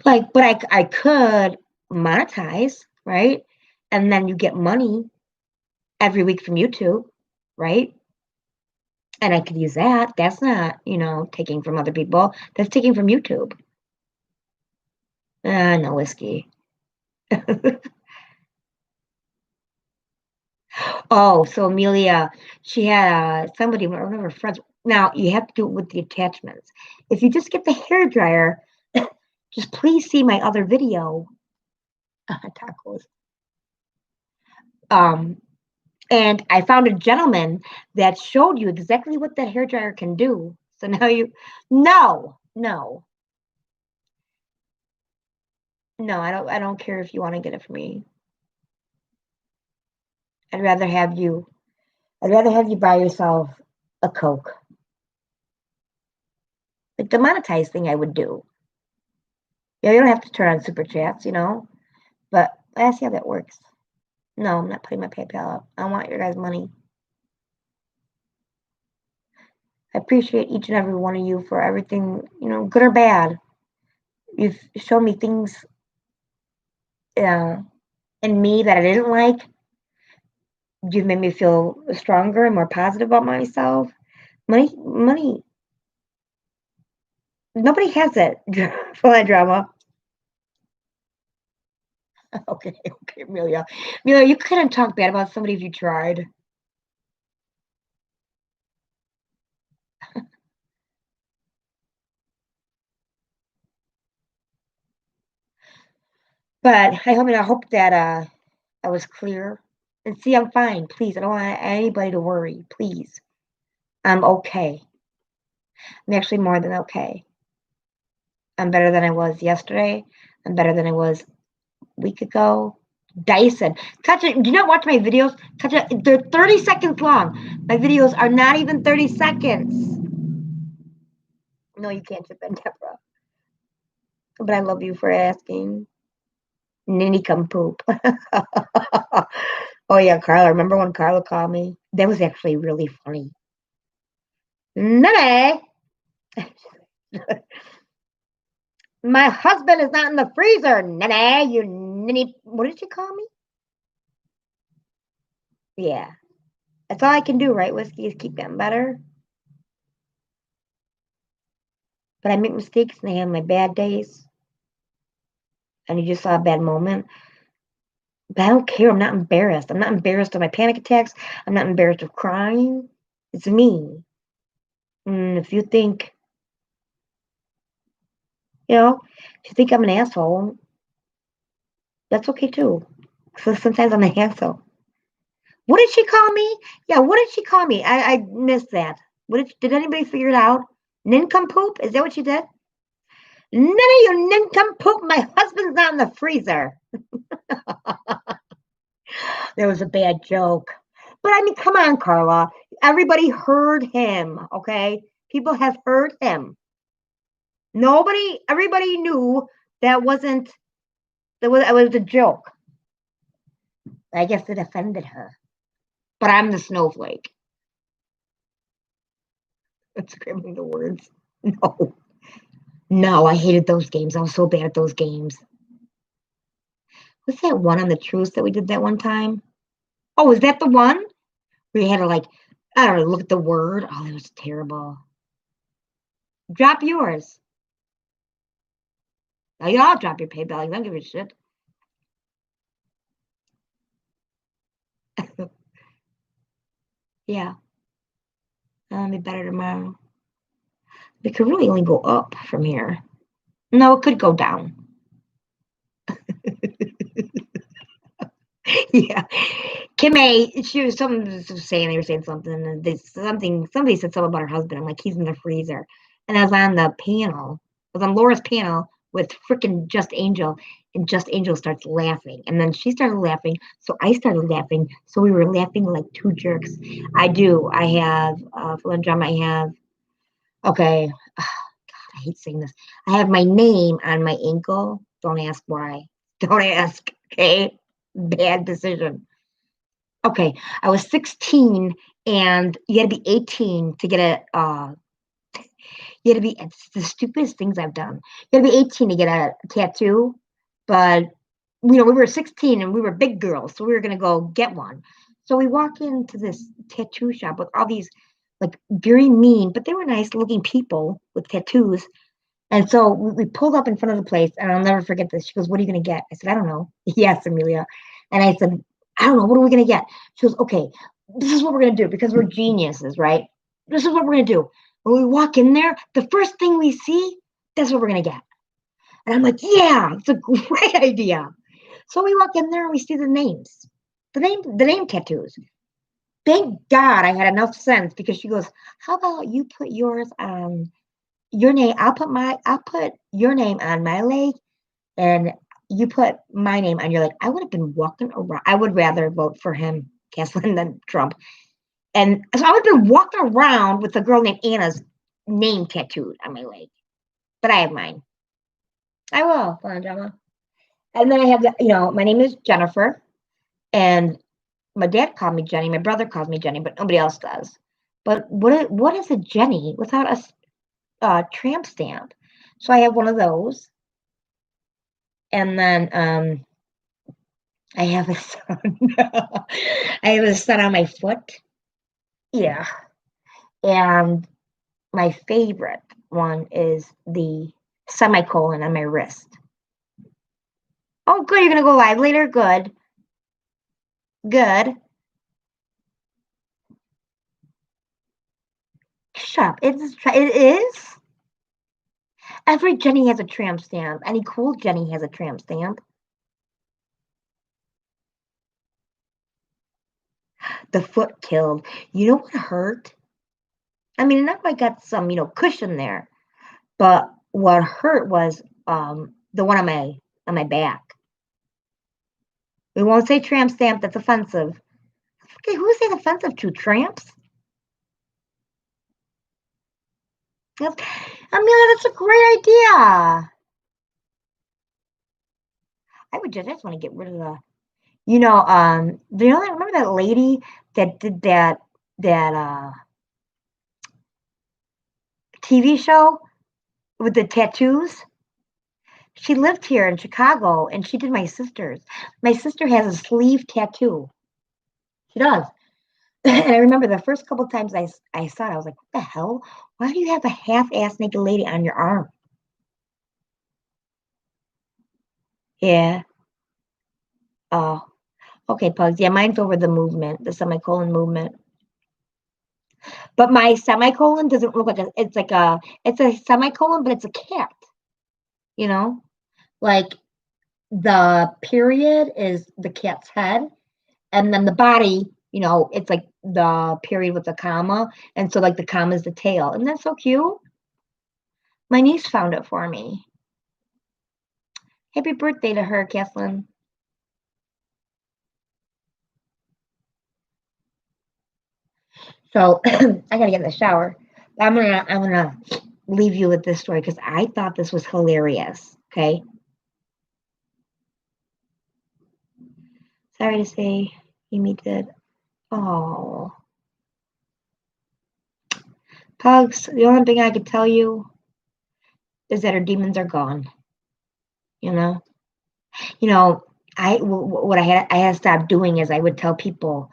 Like, but I could monetize, right? And then you get money every week from YouTube, right? And I could use that. That's not, taking from other people. That's taking from YouTube. No whiskey. Oh, so Amelia, she had somebody, one of her friends. Now you have to do it with the attachments. If you just get the hair dryer, just please see my other video, tacos. Um, and I found a gentleman that showed you exactly what that hair dryer can do. So now no, no, no. I don't care if you want to get it for me. I'd rather have you. I'd rather have you buy yourself a Coke. Like the monetize thing I would do. Yeah, you don't have to turn on super chats, but I see how that works. No, I'm not putting my PayPal up. I want your guys' money. I appreciate each and every one of you for everything, good or bad. You've shown me things in me that I didn't like. You've made me feel stronger and more positive about myself. Money. Nobody has it for that drama. Okay, Amelia. Amelia, you couldn't talk bad about somebody if you tried. But I hope that I was clear. And see, I'm fine. Please, I don't want anybody to worry. Please, I'm okay. I'm actually more than okay. I'm better than I was yesterday. I'm better than I was a week ago. Dyson. Touch it. Do not watch my videos. Touch it. They're 30 seconds long. My videos are not even 30 seconds. No, you can't chip in, Deborah. But I love you for asking. Ninny come poop. Oh yeah, Carla. Remember when Carla called me? That was actually really funny. Ninny. My husband is not in the freezer. Ninny, you ninny. What did you call me? Yeah. That's all I can do, right, Whiskey, is keep getting better. But I make mistakes and I have my bad days. And you just saw a bad moment. But I don't care. I'm not embarrassed. I'm not embarrassed of my panic attacks. I'm not embarrassed of crying. It's me. And if you think, if you think I'm an asshole, that's okay too. So sometimes I'm an asshole. What did she call me? Yeah, what did she call me? I missed that. Did anybody figure it out? Nincompoop? Is that what she did? None of you nincompoop. My husband's not in the freezer. That was a bad joke. But I mean, come on, Carla. Everybody heard him, okay? People have heard him. Everybody knew that it was a joke. I guess it offended her. But I'm the snowflake. That's scribbling the words. No. No, I hated those games. I was so bad at those games. What's that one on the truth that we did that one time? Oh, is that the one? We had to I don't know, look at the word. Oh, that was terrible. Drop yours. Now y'all drop your PayPal. You don't give a shit. Yeah. I'll be better tomorrow. It could really only go up from here. No, it could go down. Yeah. Kim A, she was saying, they were saying something, and somebody said something about her husband. I'm like, he's in the freezer. And I was on the panel, I was on Laura's panel with freaking Just Angel, and Just Angel starts laughing. And then she started laughing, so I started laughing. So we were laughing like two jerks. I do. I have, for the drama, I have, okay, God, I hate saying this. I have my name on my ankle. Don't ask why. Don't ask, okay? Bad decision. Okay, I was 16 and you had to be 18 to get it's the stupidest things I've done. You had to be 18 to get a tattoo, but we were 16 and we were big girls, so we were going to go get one. So we walk into this tattoo shop with all these very mean, but they were nice looking people with tattoos. And so we pulled up in front of the place, and I'll never forget this. She goes, "What are you going to get?" I said, "I don't know." Yes, Amelia. And I said, "I don't know. What are we going to get?" She goes, "Okay, this is what we're going to do because we're geniuses, right? This is what we're going to do. When we walk in there, the first thing we see, that's what we're going to get." And I'm like, "Yeah, it's a great idea." So we walk in there and we see the names, the name tattoos. Thank God I had enough sense because she goes, "How about you put yours on your name? I'll put your name on my leg and you put my name on your leg." I would have been walking around. I would rather vote for him, Caslin, than Trump. And so I would have been walking around with a girl named Anna's name tattooed on my leg, but I have mine. I will, Fun Drama. And then I have my name is Jennifer, and my dad called me Jenny. My brother calls me Jenny, but nobody else does. But what is a Jenny without a tramp stamp? So I have one of those, and then I have a sun. I have a sun on my foot. Yeah, and my favorite one is the semicolon on my wrist. Oh, good. You're gonna go live later. Good. Good. Shut up. It is. Every Jenny has a tramp stamp. Any cool Jenny has a tramp stamp. The foot killed. You know what hurt? I mean, not I got some, cushion there, but what hurt was the one on my back. We won't say tramp stamp. That's offensive. Okay, who's that offensive to? Tramps? Amelia, that's a great idea. I just want to get rid of remember that lady that did that TV show with the tattoos? She lived here in Chicago, and she did my sister's. My sister has a sleeve tattoo. She does. And I remember the first couple times I saw it, I was like, what the hell? Why do you have a half-ass naked lady on your arm? Yeah. Oh, okay, Pugs. Yeah, mine's over the movement, the semicolon movement. But my semicolon doesn't look like it's a semicolon, but it's a cat. Like the period is the cat's head, and then the body, it's like the period with the comma, and so like the comma is the tail. Isn't that so cute? My niece found it for me. Happy birthday to her, Kathleen. So I gotta get in the shower. I'm gonna leave you with this story because I thought this was hilarious. Okay. Sorry to say, Amy did. Oh, Pugs. The only thing I could tell you is that her demons are gone. You know. You know. What I had to stop doing is I would tell people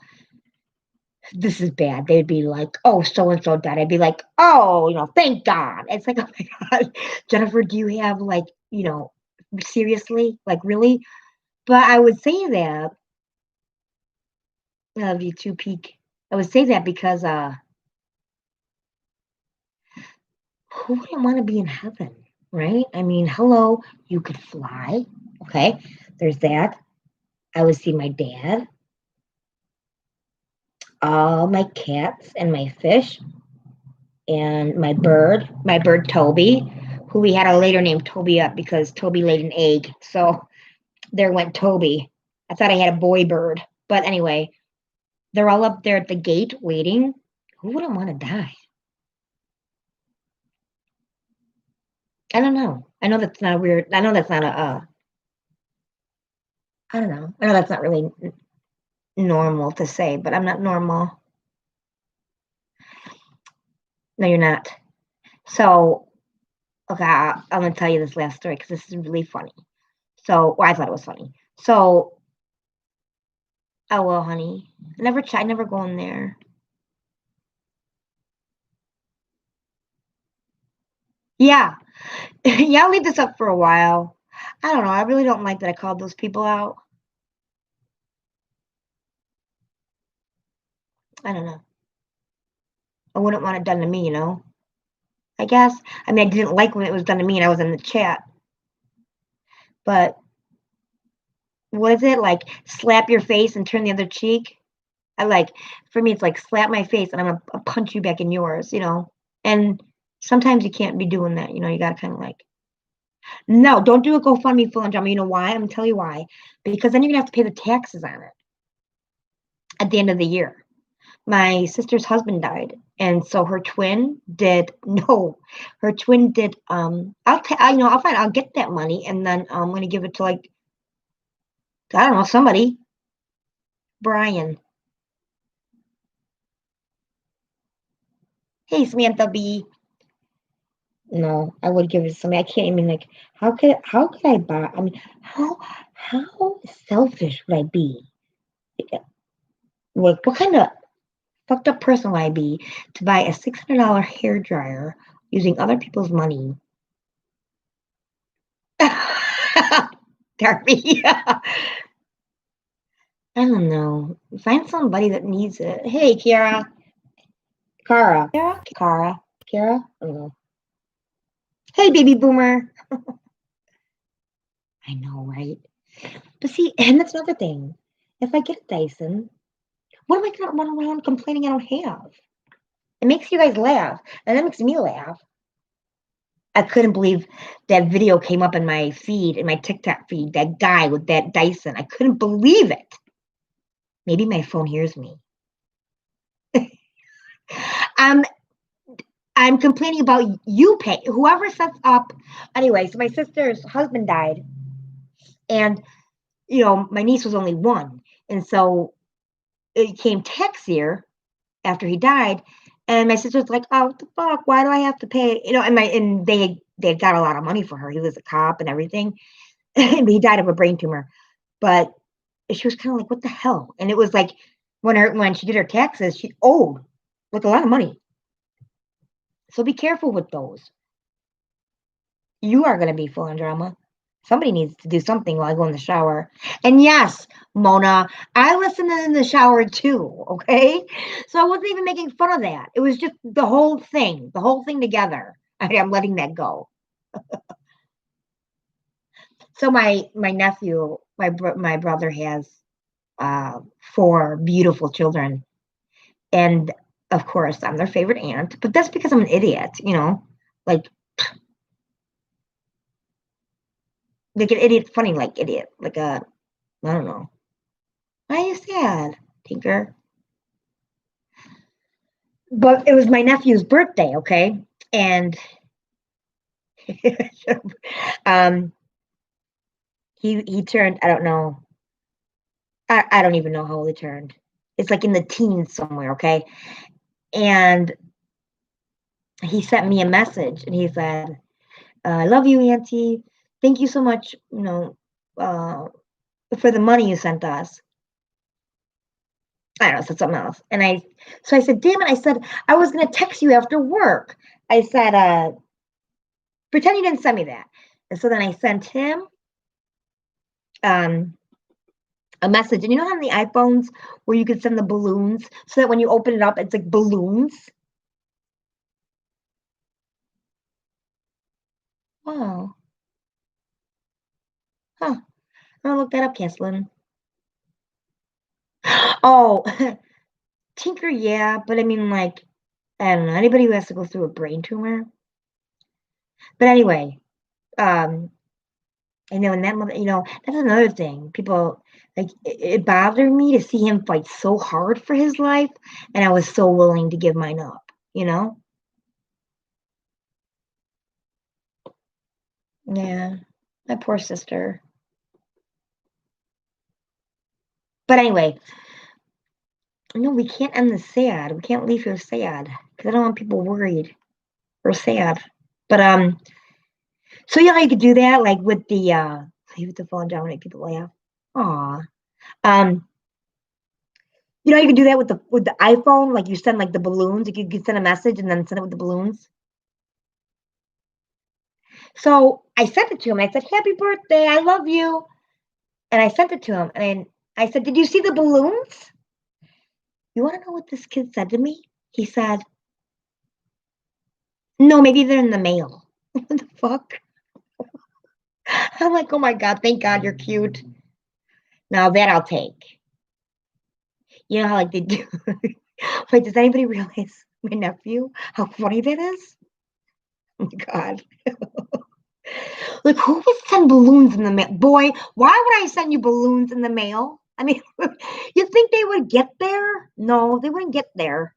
this is bad. They'd be like, "Oh, so and so died." I'd be like, "Oh, thank God." It's like, "Oh my God, Jennifer, do you have seriously, like really?" But I would say that. I love you too, Peak. I would say that because who wouldn't want to be in heaven, right? I mean, hello, you could fly. Okay, there's that. I would see my dad, all my cats and my fish, and my bird Toby, who we had to later name Toby up because Toby laid an egg. So there went Toby. I thought I had a boy bird. But anyway, they're all up there at the gate waiting. Who wouldn't want to die? I don't know. I know that's not a weird. I know that's not a. I don't know. I know that's not really normal to say, but I'm not normal. No, you're not. So, okay, I'm gonna tell you this last story because this is really funny. So, well, I thought it was funny. So, oh well, honey, I never go in there. Yeah, yeah, I'll leave this up for a while. I don't know. I really don't like that I called those people out. I don't know. I wouldn't want it done to me. I guess. I mean, I didn't like when it was done to me and I was in the chat. But what is it? Like slap your face and turn the other cheek? For me, it's like slap my face and I'm going to punch you back in yours. And sometimes you can't be doing that. You got to kind of like, no, don't do a GoFundMe full on drama. You know why? I'm going to tell you why. Because then you're going to have to pay the taxes on it at the end of the year. my sister's husband died, and so her twin did no, her twin did. I'll find. I'll get that money, and then I'm gonna give it to like I don't know somebody. Brian. Hey Samantha B. No, I would give it to somebody. I can't even like. How could I buy? I mean, how selfish would I be? What kind of fucked up person would I be to buy a $600 hair dryer using other people's money? Darby. I don't know. Find somebody that needs it. Hey, Kiara. Kara. Kara. Kara? I don't know. Hey, baby boomer. I know, right? But see, and that's another thing. If I get a Dyson, what am I going to run around complaining I don't have? It makes you guys laugh, and that makes me laugh. I couldn't believe that video came up in my feed, in my TikTok feed, that guy with that Dyson. I couldn't believe it. Maybe my phone hears me. Um, I'm complaining about you pay whoever sets up. Anyway, so my sister's husband died, and my niece was only one, and so it came tax year after he died, and my sister was like, "Oh, what the fuck? Why do I have to pay?" And they got a lot of money for her. He was a cop and everything, and he died of a brain tumor. But she was kind of like, "What the hell?" And it was like when she did her taxes, she owed like a lot of money. So be careful with those. You are going to be full on drama. Somebody needs to do something while I go in the shower. And yes, Mona, I listen in the shower too, okay? So I wasn't even making fun of that. It was just the whole thing together. I'm letting that go. So my nephew, my brother has four beautiful children. And of course, I'm their favorite aunt, but that's because I'm an idiot. Like an idiot, funny like idiot, like I don't know. Why are you sad, Tinker? But it was my nephew's birthday, okay? And um he turned, I don't know. I don't even know how old he turned. It's like in the teens somewhere, okay? And he sent me a message and he said, I love you, Auntie. Thank you so much, uh, for the money you sent us. I don't know, said something else. So I said, damn it. I said, I was going to text you after work. I said, pretend you didn't send me that. And so then I sent him um, a message. And you know how on the iPhones where you could send the balloons so that when you open it up, it's like balloons? Oh, huh. I'll look that up, Caslin. Oh, Tinker, yeah. But I mean, like, I don't know. Anybody who has to go through a brain tumor. But anyway, um, and that mother, that's another thing. People like it bothered me to see him fight so hard for his life, and I was so willing to give mine up, you know? Yeah, my poor sister. But anyway, no, we can't end this sad. We can't leave here sad because I don't want people worried or sad. But so yeah, you could do that like with the leave it to fall down, make people laugh. Aw. Um, you can do that with the iPhone. Like you send like the balloons. You could send a message and then send it with the balloons. So I sent it to him. I said, "Happy birthday! I love you." And I sent it to him. And I said, "Did you see the balloons?" You want to know what this kid said to me? He said, "No, maybe they're in the mail." What the fuck? I'm like, "Oh my god! Thank God you're cute." Now that I'll take. You know how like they do. Wait, does anybody realize my nephew? How funny that is? Oh my god. Like, who would send balloons in the mail? Boy, why would I send you balloons in the mail? I mean, you think they would get there? No, they wouldn't get there.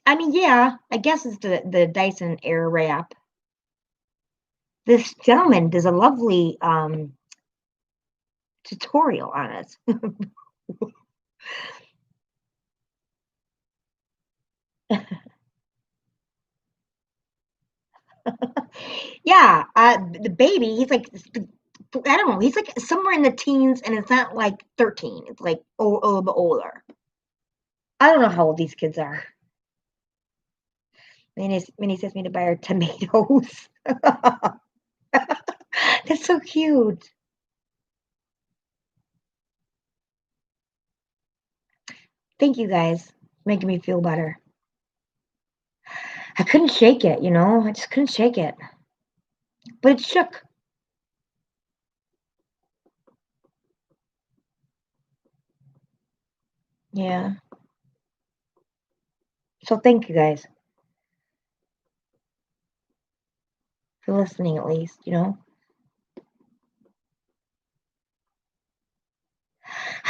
I mean, yeah, I guess it's the Dyson Airwrap. This gentleman does a lovely tutorial on it. Yeah, the baby, he's like, I don't know, he's like somewhere in the teens, and it's not like 13. It's like a little bit older. I don't know how old these kids are. Minnie says me to buy her tomatoes. That's so cute. Thank you guys, making me feel better. I couldn't shake it, I just couldn't shake it. But it shook. Yeah. So thank you guys for listening at least. I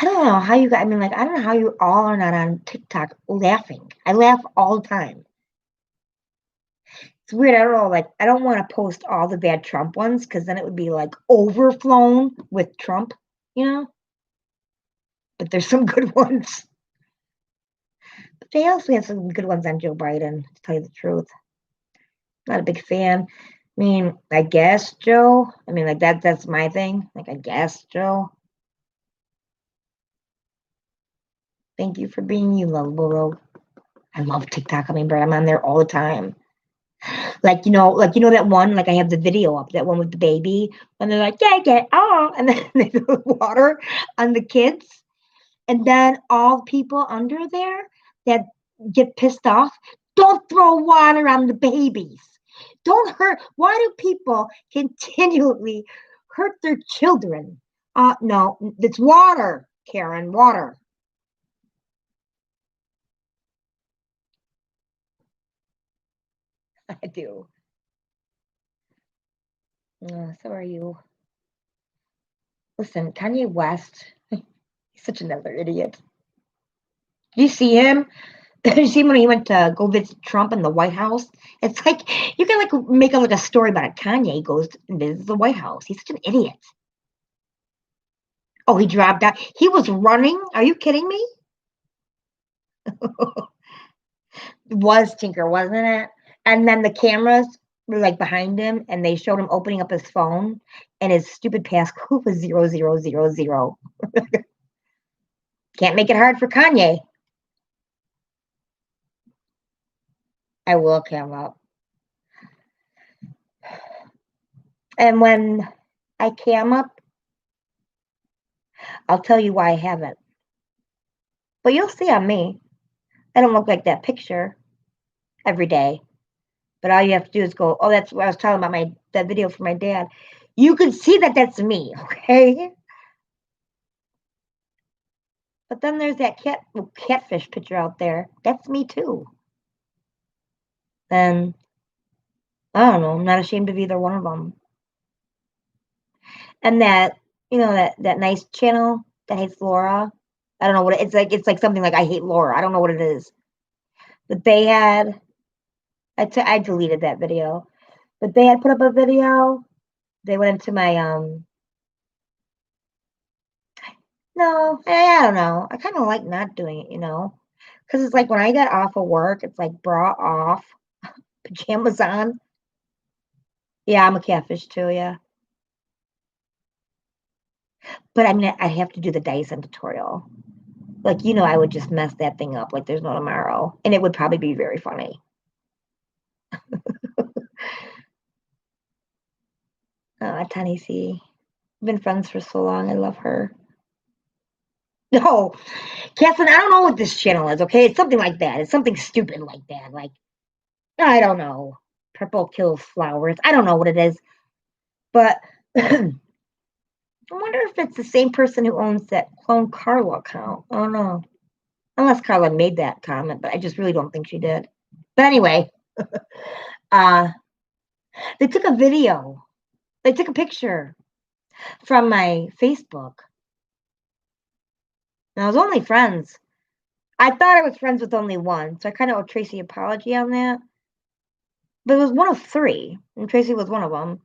don't know how you guys, I mean, like, I don't know how you all are not on TikTok laughing. I laugh all the time. It's weird. I don't know. Like, I don't want to post all the bad Trump ones because then it would be like overflown with Trump, you know? But there's some good ones. But they also have some good ones on Joe Biden, to tell you the truth. Not a big fan. I mean, I guess Joe. I mean, like that's my thing. Like, I guess Joe. Thank you for being you, lovable rogue. I love TikTok. I mean, but I'm on there all the time. Like that one, like I have the video up, that one with the baby, and they're like, yeah, get and then they throw water on the kids, and then all people under there that get pissed off, don't throw water on the babies. Don't hurt. Why do people continually hurt their children? No, it's water, Karen, water. I do. So are you. Listen, Kanye West, he's such another idiot. Do you see him? You see him when he went to go visit Trump in the White House? It's like you can like make like a story about it. Kanye goes and visits the White House. He's such an idiot. Oh, he dropped out. He was running. Are you kidding me? It was Tinker, wasn't it? And then the cameras were like behind him, and they showed him opening up his phone, and his stupid passcode was 0000. Can't make it hard for Kanye. I will cam up. And when I cam up, I'll tell you why I haven't. But you'll see on me. I don't look like that picture every day. But all you have to do is go, oh, that's what I was talking about, that video for my dad. You can see that that's me, okay? But then there's that catfish picture out there. That's me too. And I don't know. I'm not ashamed of either one of them. And that nice channel that hates Laura. I don't know what it's like. It's like something like I hate Laura. I don't know what it is. But they had. I deleted that video. But they had put up a video. They went into my No, I don't know. I kind of like not doing it. Because it's like when I get off of work, it's like bra off, pajamas on. Yeah, I'm a catfish too, yeah. But I mean, I have to do the Dyson tutorial. Like, I would just mess that thing up like there's no tomorrow. And it would probably be very funny. Tiny C. Been friends for so long. I love her. No, Catherine, I don't know what this channel is, okay? It's something like that. It's something stupid like that. Like, I don't know. Purple kills flowers. I don't know what it is. But I wonder if it's the same person who owns that Clone Carla account. I don't know. Unless Carla made that comment, but I just really don't think she did. But anyway, uh, they took a video. They took a picture from my Facebook. And I was only friends. I thought I was friends with only one, so I kind of owe Tracy an apology on that. But it was one of three, and Tracy was one of them.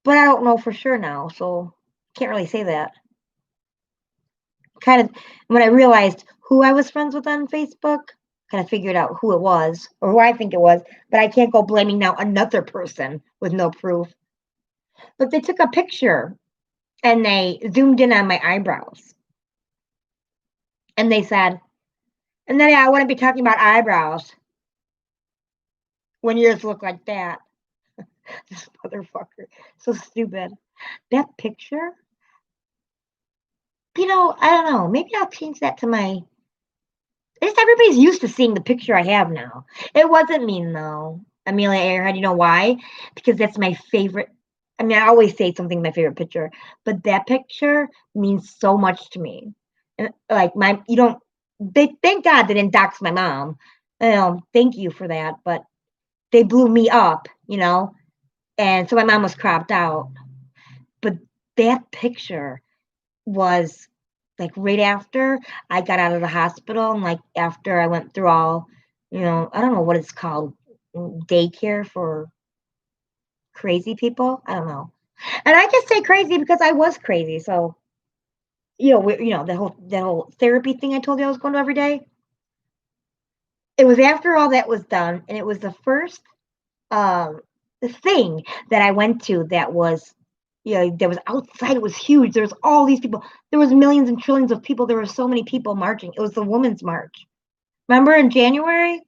But I don't know for sure now, so can't really say that. Kind of when I realized who I was friends with on Facebook, kind of figured out who it was or who I think it was, but I can't go blaming now another person with no proof. But they took a picture and they zoomed in on my eyebrows and they said, and then I wouldn't be talking about eyebrows when yours look like that. This motherfucker, so stupid. That picture, I don't know. Maybe I'll change that to my. I guess everybody's used to seeing the picture I have now. It wasn't mean though, Amelia Earhart. You know why? Because that's my favorite. I mean, I always say something my favorite picture, but that picture means so much to me. And like you don't. They thank God they didn't dox my mom. Thank you for that. But they blew me up, and so my mom was cropped out. But that picture was like right after I got out of the hospital and like after I went through all, I don't know what it's called, daycare for crazy people. I don't know. And I just say crazy because I was crazy. So, the whole therapy thing I told you I was going to every day. It was after all that was done, and it was the first um thing that I went to that was there was outside, it was huge. There was all these people. There was millions and trillions of people. There were so many people marching. It was the Women's March. Remember in January,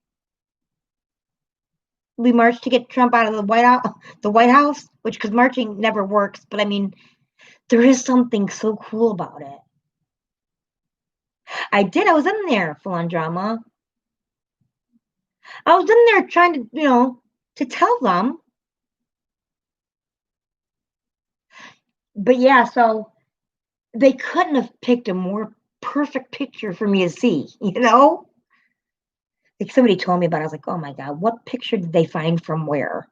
we marched to get Trump out of the White House, which because marching never works, but I mean, there is something so cool about it. I did. I was in there full on drama. I was in there trying to, to tell them. But yeah, so they couldn't have picked a more perfect picture for me to see, Like somebody told me about it. I was like, oh my God, what picture did they find from where?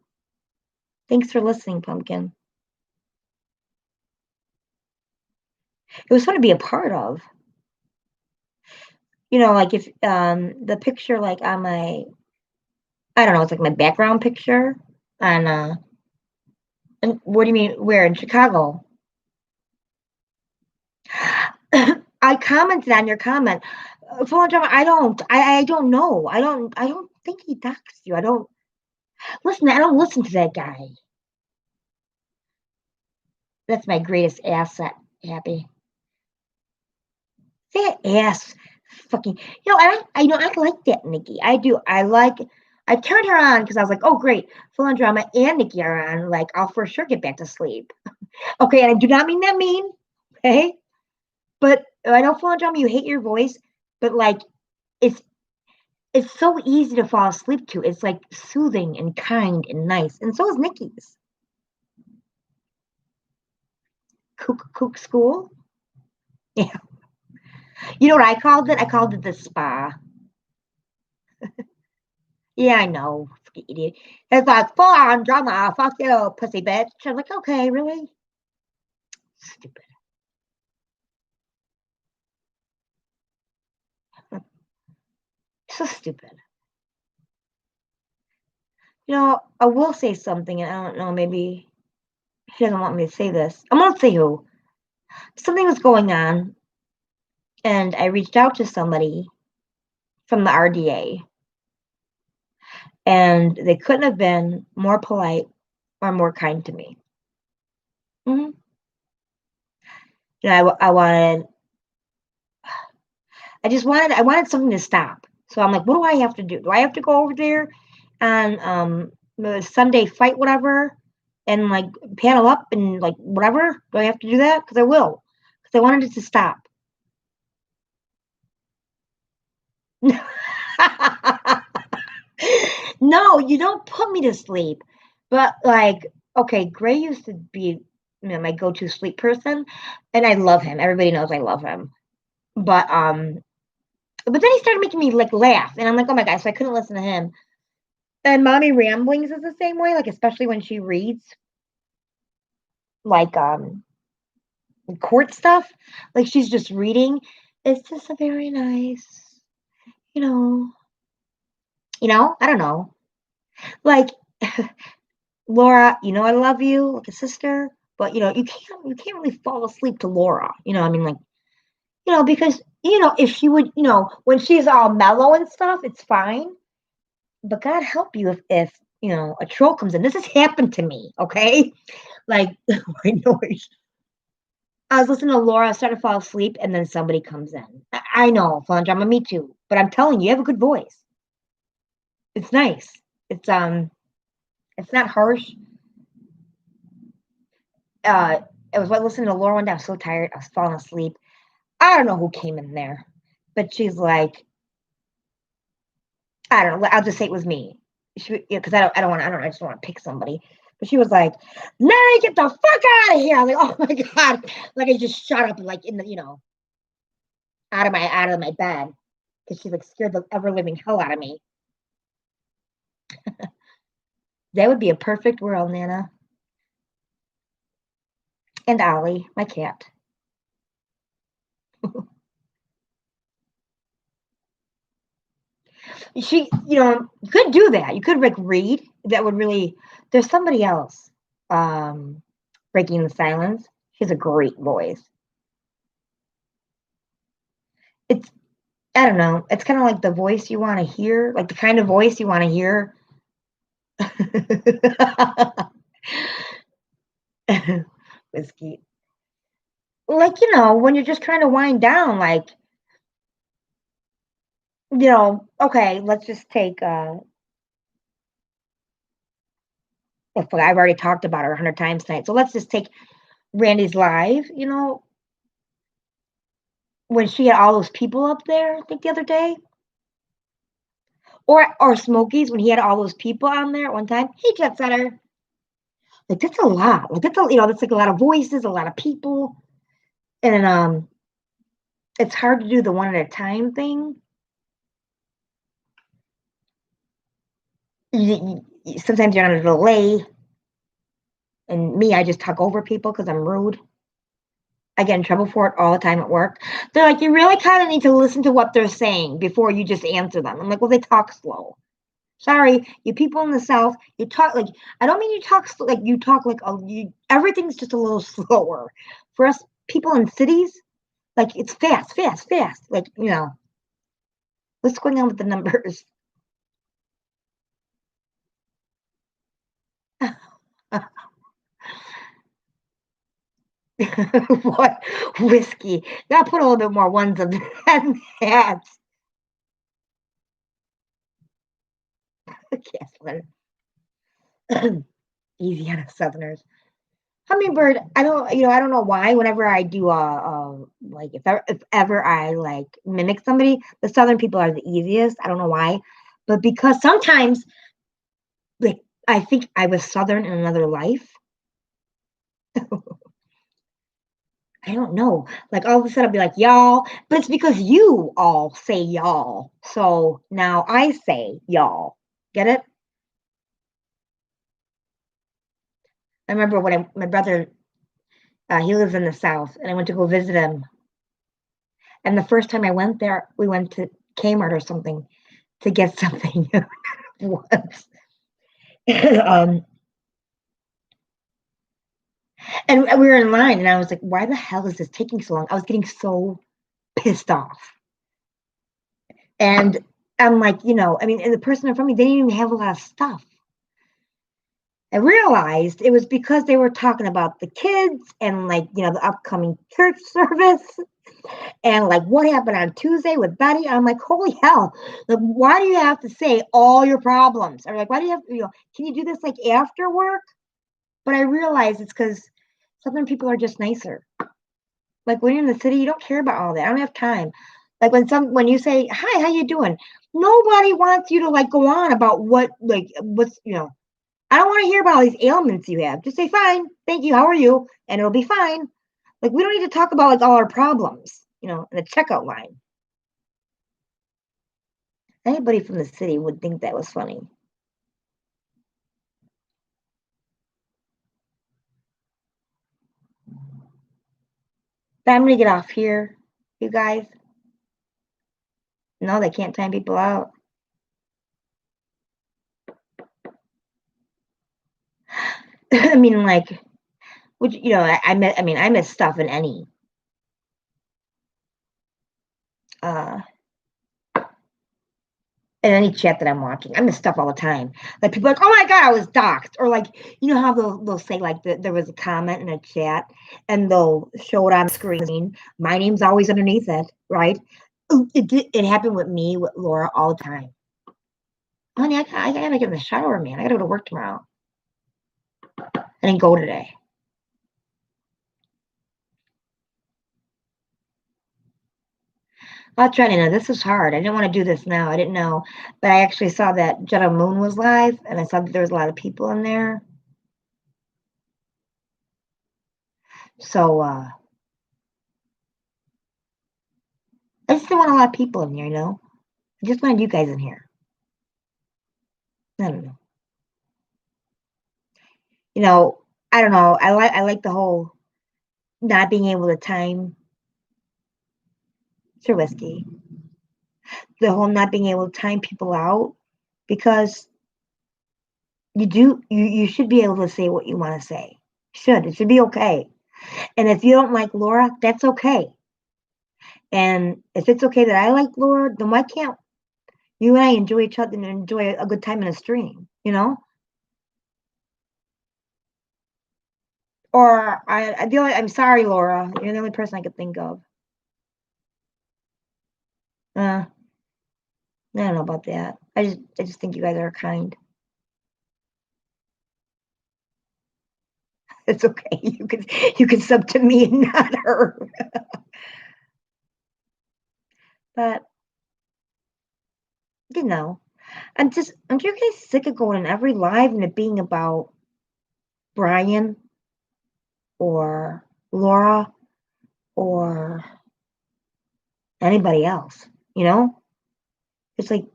Thanks for listening, Pumpkin. It was fun to be a part of. Like if the picture like on my I don't know, it's like my background picture on and what do you mean where in Chicago? I commented on your comment. Full on drama, I don't know. I don't think he doxed you. I don't listen to that guy. That's my greatest asset, Abby. That ass fucking I like that Nikki. I do. I turned her on because I was like, oh great, full on drama and Nikki are on. Like, I'll for sure get back to sleep. Okay, and I do not mean that mean, okay? But I know full on drama, you hate your voice, but like it's it's so easy to fall asleep to. It's like soothing and kind and nice. And so is Nikki's. Kook school. Yeah. You know what I called it? I called it the spa. Yeah, I know. Fucking idiot. It's like full on drama. Fuck you, pussy bitch. I'm like, okay, really? Stupid. So stupid. I will say something, and I don't know, maybe he doesn't want me to say this. I'm gonna say who. Something was going on, and I reached out to somebody from the RDA, and they couldn't have been more polite or more kind to me. hmm I wanted something to stop. So I'm like, what do I have to do? Do I have to go over there on the Sunday fight, whatever, and like panel up and like whatever? Do I have to do that? Because I will. Because I wanted it to stop. No, you don't put me to sleep. But like, okay, Gray used to be my go-to sleep person, and I love him. Everybody knows I love him. But then he started making me like laugh, and I'm like, oh my gosh, so I couldn't listen to him. And Mommy Ramblings is the same way, like especially when she reads. Like court stuff. Like she's just reading. It's just a very nice, you know, I don't know. Like Laura, I love you like a sister, but you can't really fall asleep to Laura. I mean, like, because if she would, when she's all mellow and stuff, it's fine. But God help you if a troll comes in. This has happened to me, okay? Like white noise. I was listening to Laura, started to fall asleep, and then somebody comes in. I know, Flandrama, me too. But I'm telling you, you have a good voice. It's nice. It's it's not harsh. I was listening to Laura one day. I was so tired. I was falling asleep. I don't know who came in there, but she's like, I don't know. I'll just say it was me. She, because I don't want. I don't. I just want to pick somebody. But she was like, "Mary, get the fuck out of here!" I was like, "Oh my god!" Like I just shot up, like in the, out of my bed, because she like scared the ever living hell out of me. That would be a perfect world, Nana. And Ollie, my cat. You could do that. You could like read. That would really. There's somebody else, um, breaking the silence. She has a great voice. It's I don't know. It's kind of like the voice you want to hear, like the kind of voice you want to hear. Whiskey. Like, when you're just trying to wind down, like, okay, let's just take I've already talked about her 100 times tonight. So let's just take Randy's live, when she had all those people up there, I think the other day. Or Smokey's when he had all those people on there at one time. Hey, Jet Setter. Like that's a lot. Like that's like a lot of voices, a lot of people. And it's hard to do the one at a time thing. Sometimes you're on a delay, and me, I just talk over people because I'm rude. I get in trouble for it all the time at work. They're like, you really kind of need to listen to what they're saying before you just answer them. I'm like, well, they talk slow. Sorry, you people in the South, you talk like, I don't mean you talk like you talk like everything's just a little slower. For us people in cities, like it's fast, fast, fast. Like, what's going on with the numbers? What whiskey? Gotta put a little bit more ones than that. Kathleen. Easy on the Southerners. Hummingbird, I don't know why. Whenever I do, like if ever I like mimic somebody, the Southern people are the easiest. I don't know why, but because sometimes, like, I think I was Southern in another life. I don't know. Like all of a sudden, I'll be like y'all, but it's because you all say y'all. So now I say y'all. Get it? I remember when my brother, he lives in the South, and I went to go visit him. And the first time I went there, we went to Kmart or something to get something once. um, and we were in line, and I was like, "Why the hell is this taking so long?" I was getting so pissed off, and I'm like, I mean, and the person in front of me, they didn't even have a lot of stuff. I realized it was because they were talking about the kids and like the upcoming church service and like what happened on Tuesday with Betty. I'm like, holy hell! Like, why do you have to say all your problems? Or like, why do you have to? Can you do this like after work? But I realize it's because Southern people are just nicer. Like when you're in the city, you don't care about all that. I don't have time. Like when you say, "Hi, how you doing?" Nobody wants you to like go on about what's. I don't want to hear about all these ailments you have. Just say, "Fine, thank you. How are you?" And it'll be fine. Like we don't need to talk about like all our problems, in the checkout line. Anybody from the city would think that was funny. But I'm gonna get off here, you guys. No, they can't time people out. I mean, like, which I miss stuff uh in any chat that I'm watching. I miss stuff all the time. Like people are like, oh my god, I was doxxed, or like how they'll say like there was a comment in a chat, and they'll show it on screen. My name's always underneath it, right? It happened with me with Laura all the time. Honey, I gotta get in the shower, man. I gotta go to work tomorrow. I didn't go today. I'll try to know. This is hard. I didn't want to do this now. I didn't know. But I actually saw that Jenna Moon was live, and I saw that there was a lot of people in there. So I just didn't want a lot of people in here, I just wanted you guys in here. I don't know. I don't know. I like the whole not being able to time. Sure, whiskey. The whole not being able to time people out, because you should be able to say what you want to say. It should be okay. And if you don't like Laura, that's okay. And if it's okay that I like Laura, then why can't you and I enjoy each other and enjoy a good time in a stream, Or I'm sorry, Laura, you're the only person I could think of. I don't know about that. I just think you guys are kind. It's okay. You can sub to me and not her. But I'm you guys sick of going in every live and it being about Brian or Laura or anybody else, It's like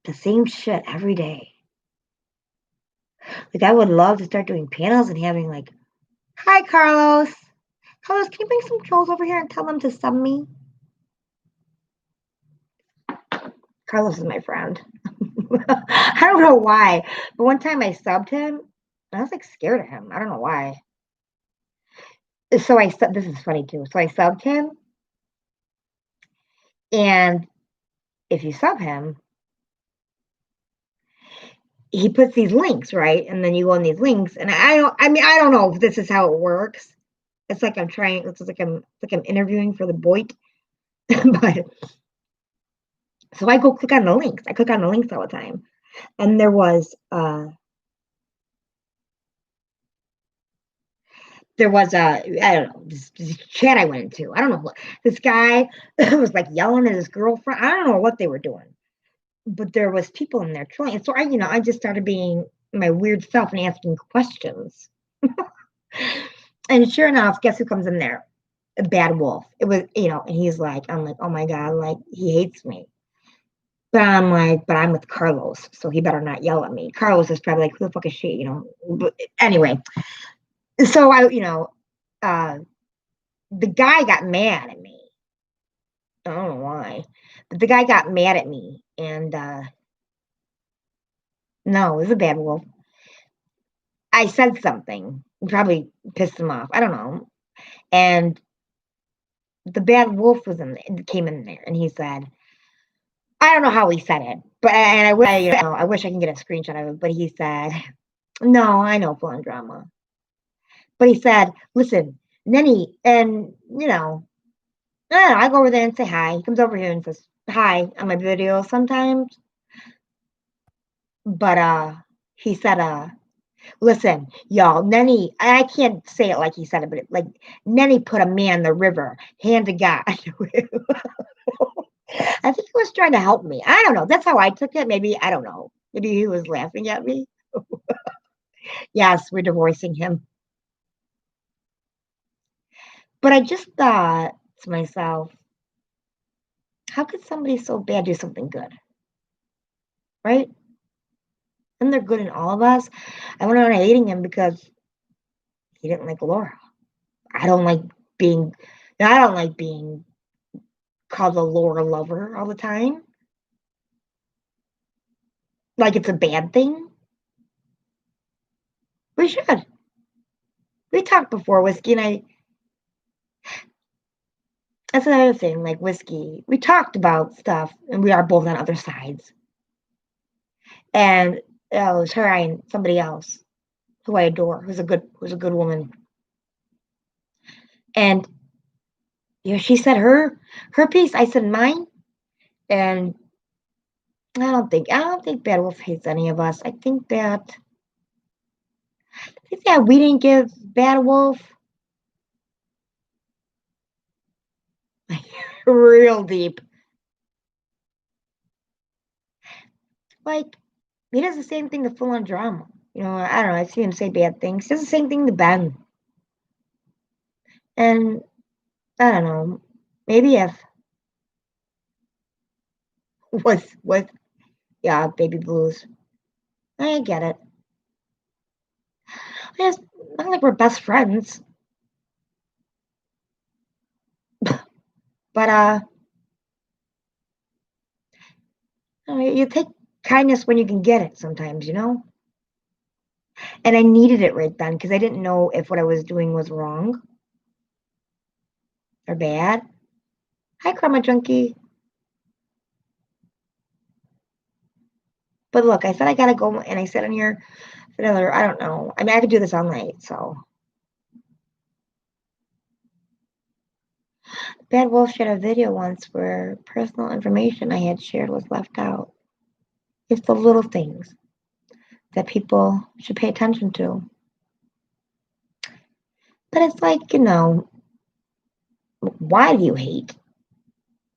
the same shit every day. Like, I would love to start doing panels and having like, hi, Carlos. Carlos, can you bring some trolls over here and tell them to sub me? Carlos is my friend. I don't know why, but one time I subbed him, and I was like scared of him. I don't know why. So this is funny too. So I subbed him, and if you sub him, he puts these links, right? And then you go on these links, and I don't know if this is how it works. It's like I'm interviewing for the Boit. But so I go click on the links. I click on the links all the time. And there was I don't know, this chat I went into. I don't know what this guy was like yelling at his girlfriend. I don't know what they were doing. But there was people in there trolling. So I just started being my weird self and asking questions. And sure enough, guess who comes in there? A Bad Wolf. It was, and he's like, I'm like, oh my God, like he hates me. But I'm like, but I'm with Carlos, so he better not yell at me. Carlos is probably like, who the fuck is she, But anyway, so the guy got mad at me. I don't know why, but the guy got mad at me, and no, it was a Bad Wolf. I said something, probably pissed him off. I don't know, and the Bad Wolf came in there, and he said, I don't know how he said it, but and I wish I can get a screenshot of it, but he said, no, I know fun drama. But he said, listen, Nenny, and I go over there and say hi. He comes over here and says hi on my video sometimes. But he said, listen, y'all, Nenny, I can't say it like he said it, but like Nenny put a man in the river, hand to God. I think he was trying to help me. I don't know. That's how I took it. Maybe, I don't know. Maybe he was laughing at me. Yes, we're divorcing him. But I just thought to myself, how could somebody so bad do something good? Right? And they're good in all of us. I went on hating him because he didn't like Laura. I don't like being, I don't like being called a Laura lover all the time. Like it's a bad thing. We should. We talked before, Whiskey and I. That's another thing, like Whiskey. We talked about stuff, and we are both on other sides. And it was her and somebody else who I adore, who's a good woman. And she said her piece, I said mine, and I don't think Bad Wolf hates any of us. I think that we didn't give Bad Wolf real deep. Like he does the same thing to Full on Drama. I don't know. I've seen him say bad things. He does the same thing to Ben. And I don't know. Maybe if with yeah, Baby Blues. I get it. It's not like we're best friends. But you take kindness when you can get it sometimes, And I needed it right then because I didn't know if what I was doing was wrong or bad. Hi, Karma Junkie. But look, I said I gotta go, and I said on here, I don't know. I mean, I could do this all night, so. Bad Wolf shared a video once where personal information I had shared was left out. It's the little things that people should pay attention to. But it's like, why do you hate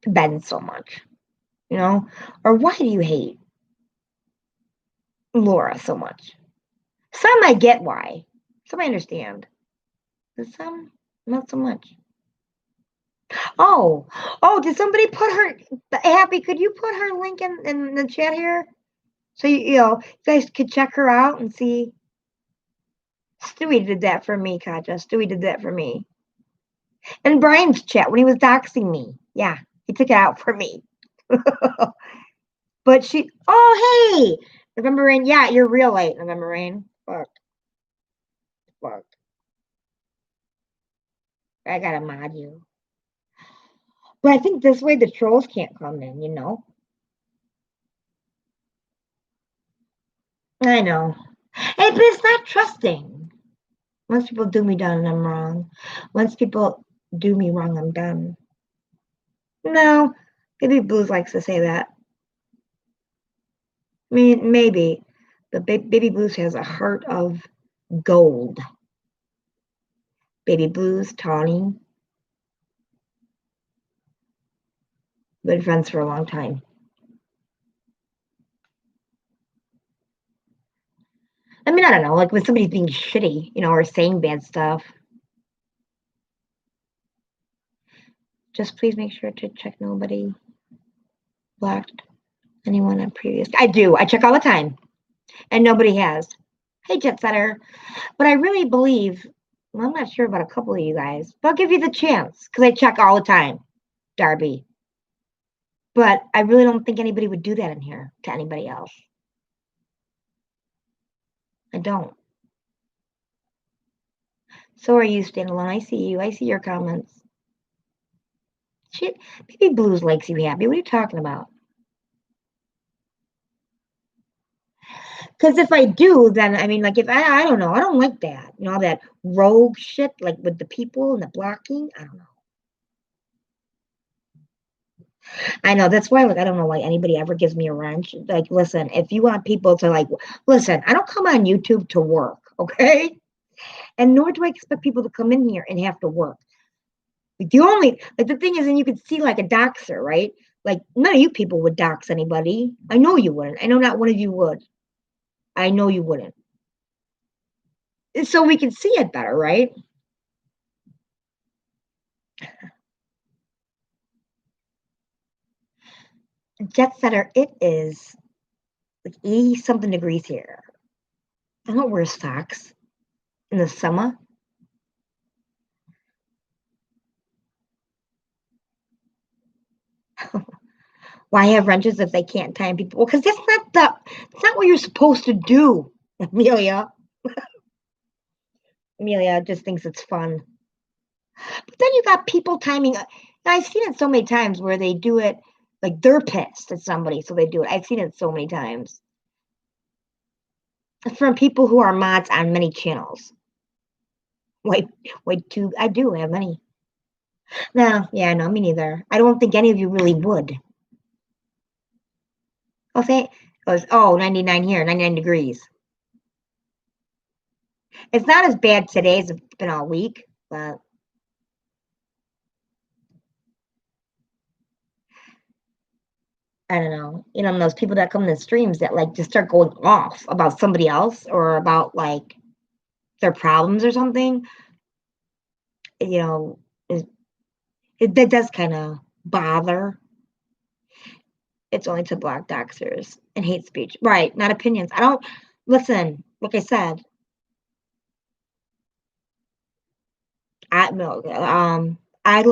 Ben so much? Or why do you hate Laura so much? Some I get why. Some I understand. But some, not so much. Oh, did somebody put her, Happy, could you put her link in the chat here? So, you guys could check her out and see. Stewie did that for me, Katja. Stewie did that for me. And Brian's chat when he was doxing me. Yeah, he took it out for me. But hey! November Rain. Yeah, you're real late, November Rain. Fuck. I gotta mod you. But I think this way the trolls can't come in, I know. Hey, but it's not trusting. Once people do me down, I'm wrong. Once people do me wrong, I'm done. No, Baby Blues likes to say that. I mean, maybe. But Baby Blues has a heart of gold. Baby Blues, Tawny. Been friends for a long time. I mean, I don't know, like when somebody's being shitty, or saying bad stuff. Just please make sure to check nobody blocked anyone on previous. I do. I check all the time. And nobody has. Hey, Jet Setter. But I really believe, well, I'm not sure about a couple of you guys, but I'll give you the chance because I check all the time, Darby. But I really don't think anybody would do that in here to anybody else. I don't. So are you, Standalone. I see you. I see your comments. Shit, Baby Blues likes you, Happy. What are you talking about? Because if I do, then I mean, like, if I don't know, I don't like that. All that rogue shit, like with the people and the blocking. I don't know. I know that's why, like, I don't know why anybody ever gives me a wrench. Like, listen, if you want people to listen, I don't come on YouTube to work, okay? And nor do I expect people to come in here and have to work. The thing is, and you could see like a doxer, right? Like, none of you people would dox anybody. I know you wouldn't. I know not one of you would. I know you wouldn't. So we can see it better, right? Jet Setter, it is like 80 something degrees here. I don't wear socks in the summer. Why have wrenches if they can't time people? Well, because that's not what you're supposed to do, Amelia. Amelia just thinks it's fun. But then you got people timing. I've seen it so many times where they do it like they're pissed at somebody, so they do it. I've seen it so many times from people who are mods on many channels. Wait, too. I do have many. No, yeah, no, me neither. I don't think any of you really would. I'll say, goes, 99 here, 99 degrees. It's not as bad today as it's been all week, but I don't know. Those people that come to the streams that like just start going off about somebody else or about like their problems or something, you know, that does kind of bother. It's only to block doxers and hate speech. Right, not opinions. I don't listen, like I said, I no, I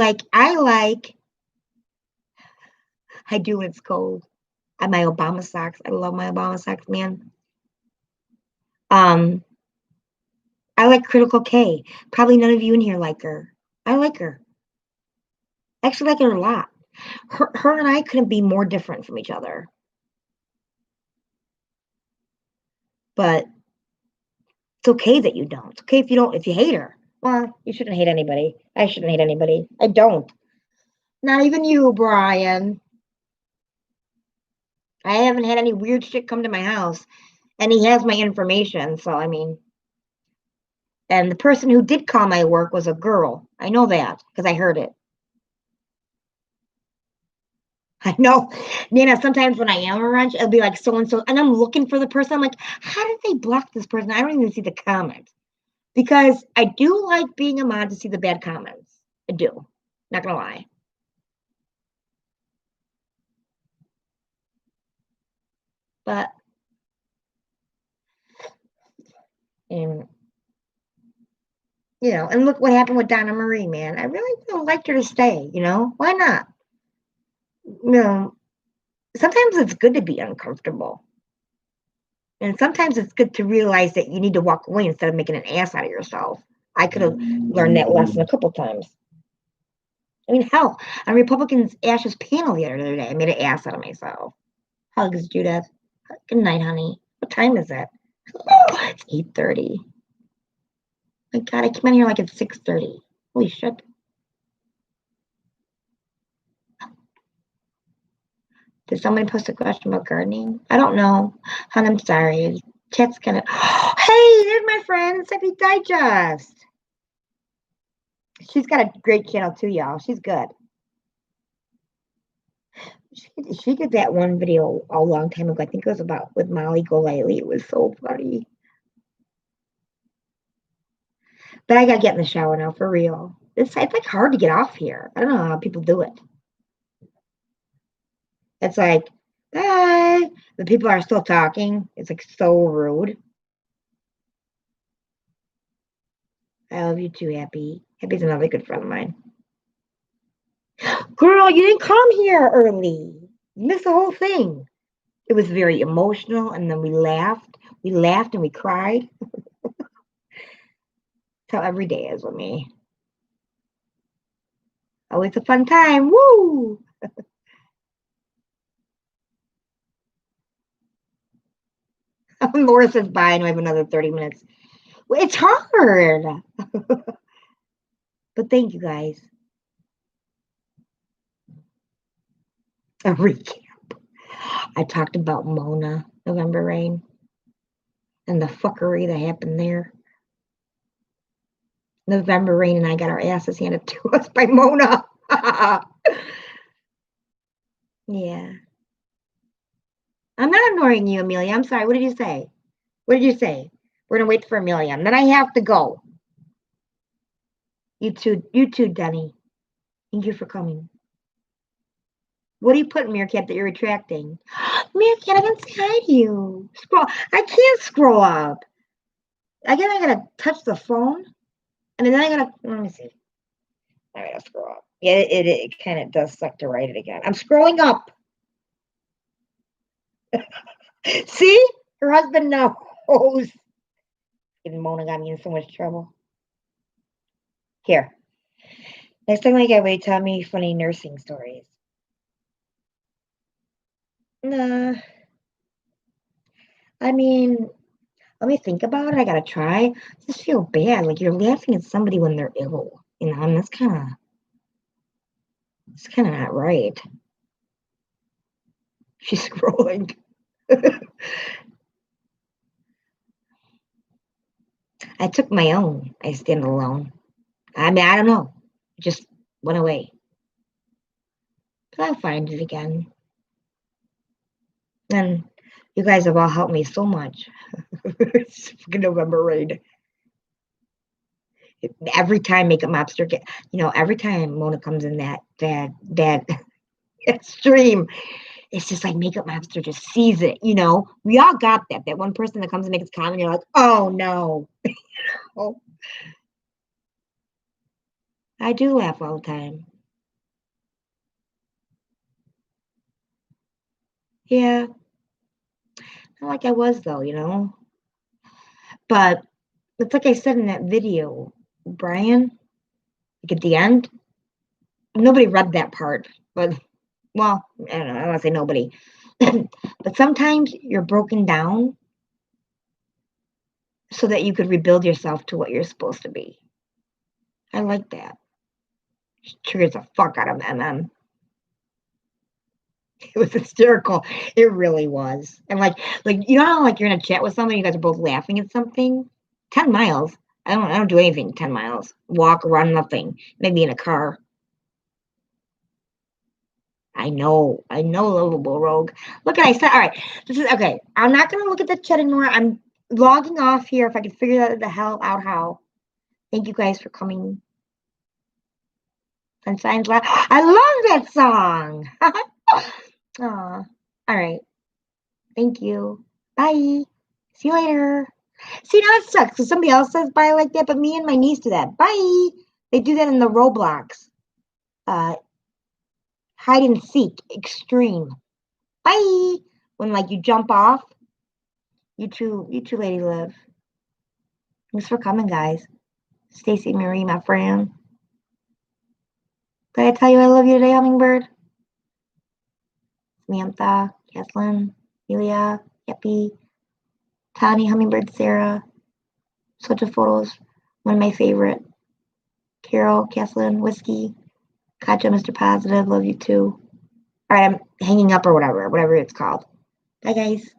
do when it's cold. I my Obama socks. I love my Obama socks, man. Um, I like Critical K. Probably none of you in here like her. I like her. I actually like her a lot. Her and I couldn't be more different from each other. But it's okay that you don't. It's okay if you hate her. Well, you shouldn't hate anybody. I shouldn't hate anybody. I don't. Not even you, Brian. I haven't had any weird shit come to my house. And he has my information, so I mean. And the person who did call my work was a girl. I know that because I heard it. I know. Nina, sometimes when I am a wrench, it'll be like so and so, and I'm looking for the person. I'm like, how did they block this person? I don't even see the comments. Because I do like being a mod to see the bad comments. I do. Not gonna lie. But and and look what happened with Donna Marie, man. I really would liked her to stay, Why not? Sometimes it's good to be uncomfortable. And sometimes it's good to realize that you need to walk away instead of making an ass out of yourself. I could have learned that lesson a couple times. I mean, hell, on Republicans Ash's panel the other day, I made an ass out of myself. Hugs, Judith. Good night, honey. What time is it? Oh, it's 8:30. My God, I came in here like it's 6:30. Holy shit. Did somebody post a question about gardening? I don't know. Hon, I'm sorry. Chat's kind of. Hey, there's my friend, Sippy Digest. She's got a great channel too, y'all. She's good. She did that one video a long time ago. I think it was about with Molly Golightly. It was so funny. But I gotta get in the shower now for real. It's like hard to get off here. I don't know how people do it. It's like, bye. The people are still talking. It's like so rude. I love you too, Happy. Happy's another good friend of mine. Girl, you didn't come here early. You missed the whole thing. It was very emotional, and then we laughed. We laughed and we cried. That's how every day is with me. Always a fun time. Woo! Laura says bye, and we have another 30 minutes. Well, it's hard. But thank you guys. A recap. I talked about Mona, November Rain, and the fuckery that happened there. November Rain and I got our asses handed to us by Mona. Yeah. I'm not ignoring you, Amelia. I'm sorry. What did you say? What did you say? We're gonna wait for Amelia. And then I have to go. You too, Denny. Thank you for coming. What do you put, Meerkat, that you're retracting? Meerkat, I didn't say hi to you. Scroll. I can't scroll up. I gotta touch the phone. And then I gotta, let me see. I gotta scroll up. Yeah, it kind of does suck to write it again. I'm scrolling up. See? Her husband knows. Even Mona got me in so much trouble. Here. Next time I get away, tell me funny nursing stories. Nah. I mean, let me think about it. I gotta try. I just feel bad. Like you're laughing at somebody when they're ill. And that's kind of not right. She's scrolling. I took my own. I stand alone. I mean, I don't know. It just went away. But I'll find it again. And you guys have all helped me so much. It's fucking November raid. Every time Makeup Mobster every time Mona comes in that stream, it's just like Makeup Mobster just sees it. We all got that one person that comes and makes a comment. You're like, oh no. Oh, I do laugh all the time. Yeah, not like I was though. But it's like I said in that video, Brian, like at the end, nobody read that part, but well, I don't know, I don't want to say nobody. But sometimes you're broken down so that you could rebuild yourself to what you're supposed to be. I like that. It triggers the fuck out of MM. It was hysterical. It really was. And like like you're in a chat with somebody, you guys are both laughing at something. 10 miles. I don't do anything 10 miles. Walk, run, nothing. Maybe in a car. I know, lovable rogue. Look at I said, all right. This is okay. I'm not gonna look at the chat anymore. I'm logging off here if I can figure that the hell out how. Thank you guys for coming. Sunshine's Laugh. I love that song. Aw. All right. Thank you. Bye. See you later. See, now it sucks because somebody else says bye like that, but me and my niece do that. Bye. They do that in the Roblox. Hide and seek extreme. Bye. When like you jump off. You too, Lady Liv. Thanks for coming, guys. Stacy Marie, my friend. Did I tell you I love you today, Hummingbird? Samantha, Kathleen, Julia, Happy, Tani, Hummingbird, Sarah. Such a photos. One of my favorite. Carol, Kathleen, Whiskey, Katja, Mr. Positive, love you too. All right, I'm hanging up or whatever it's called. Bye, guys.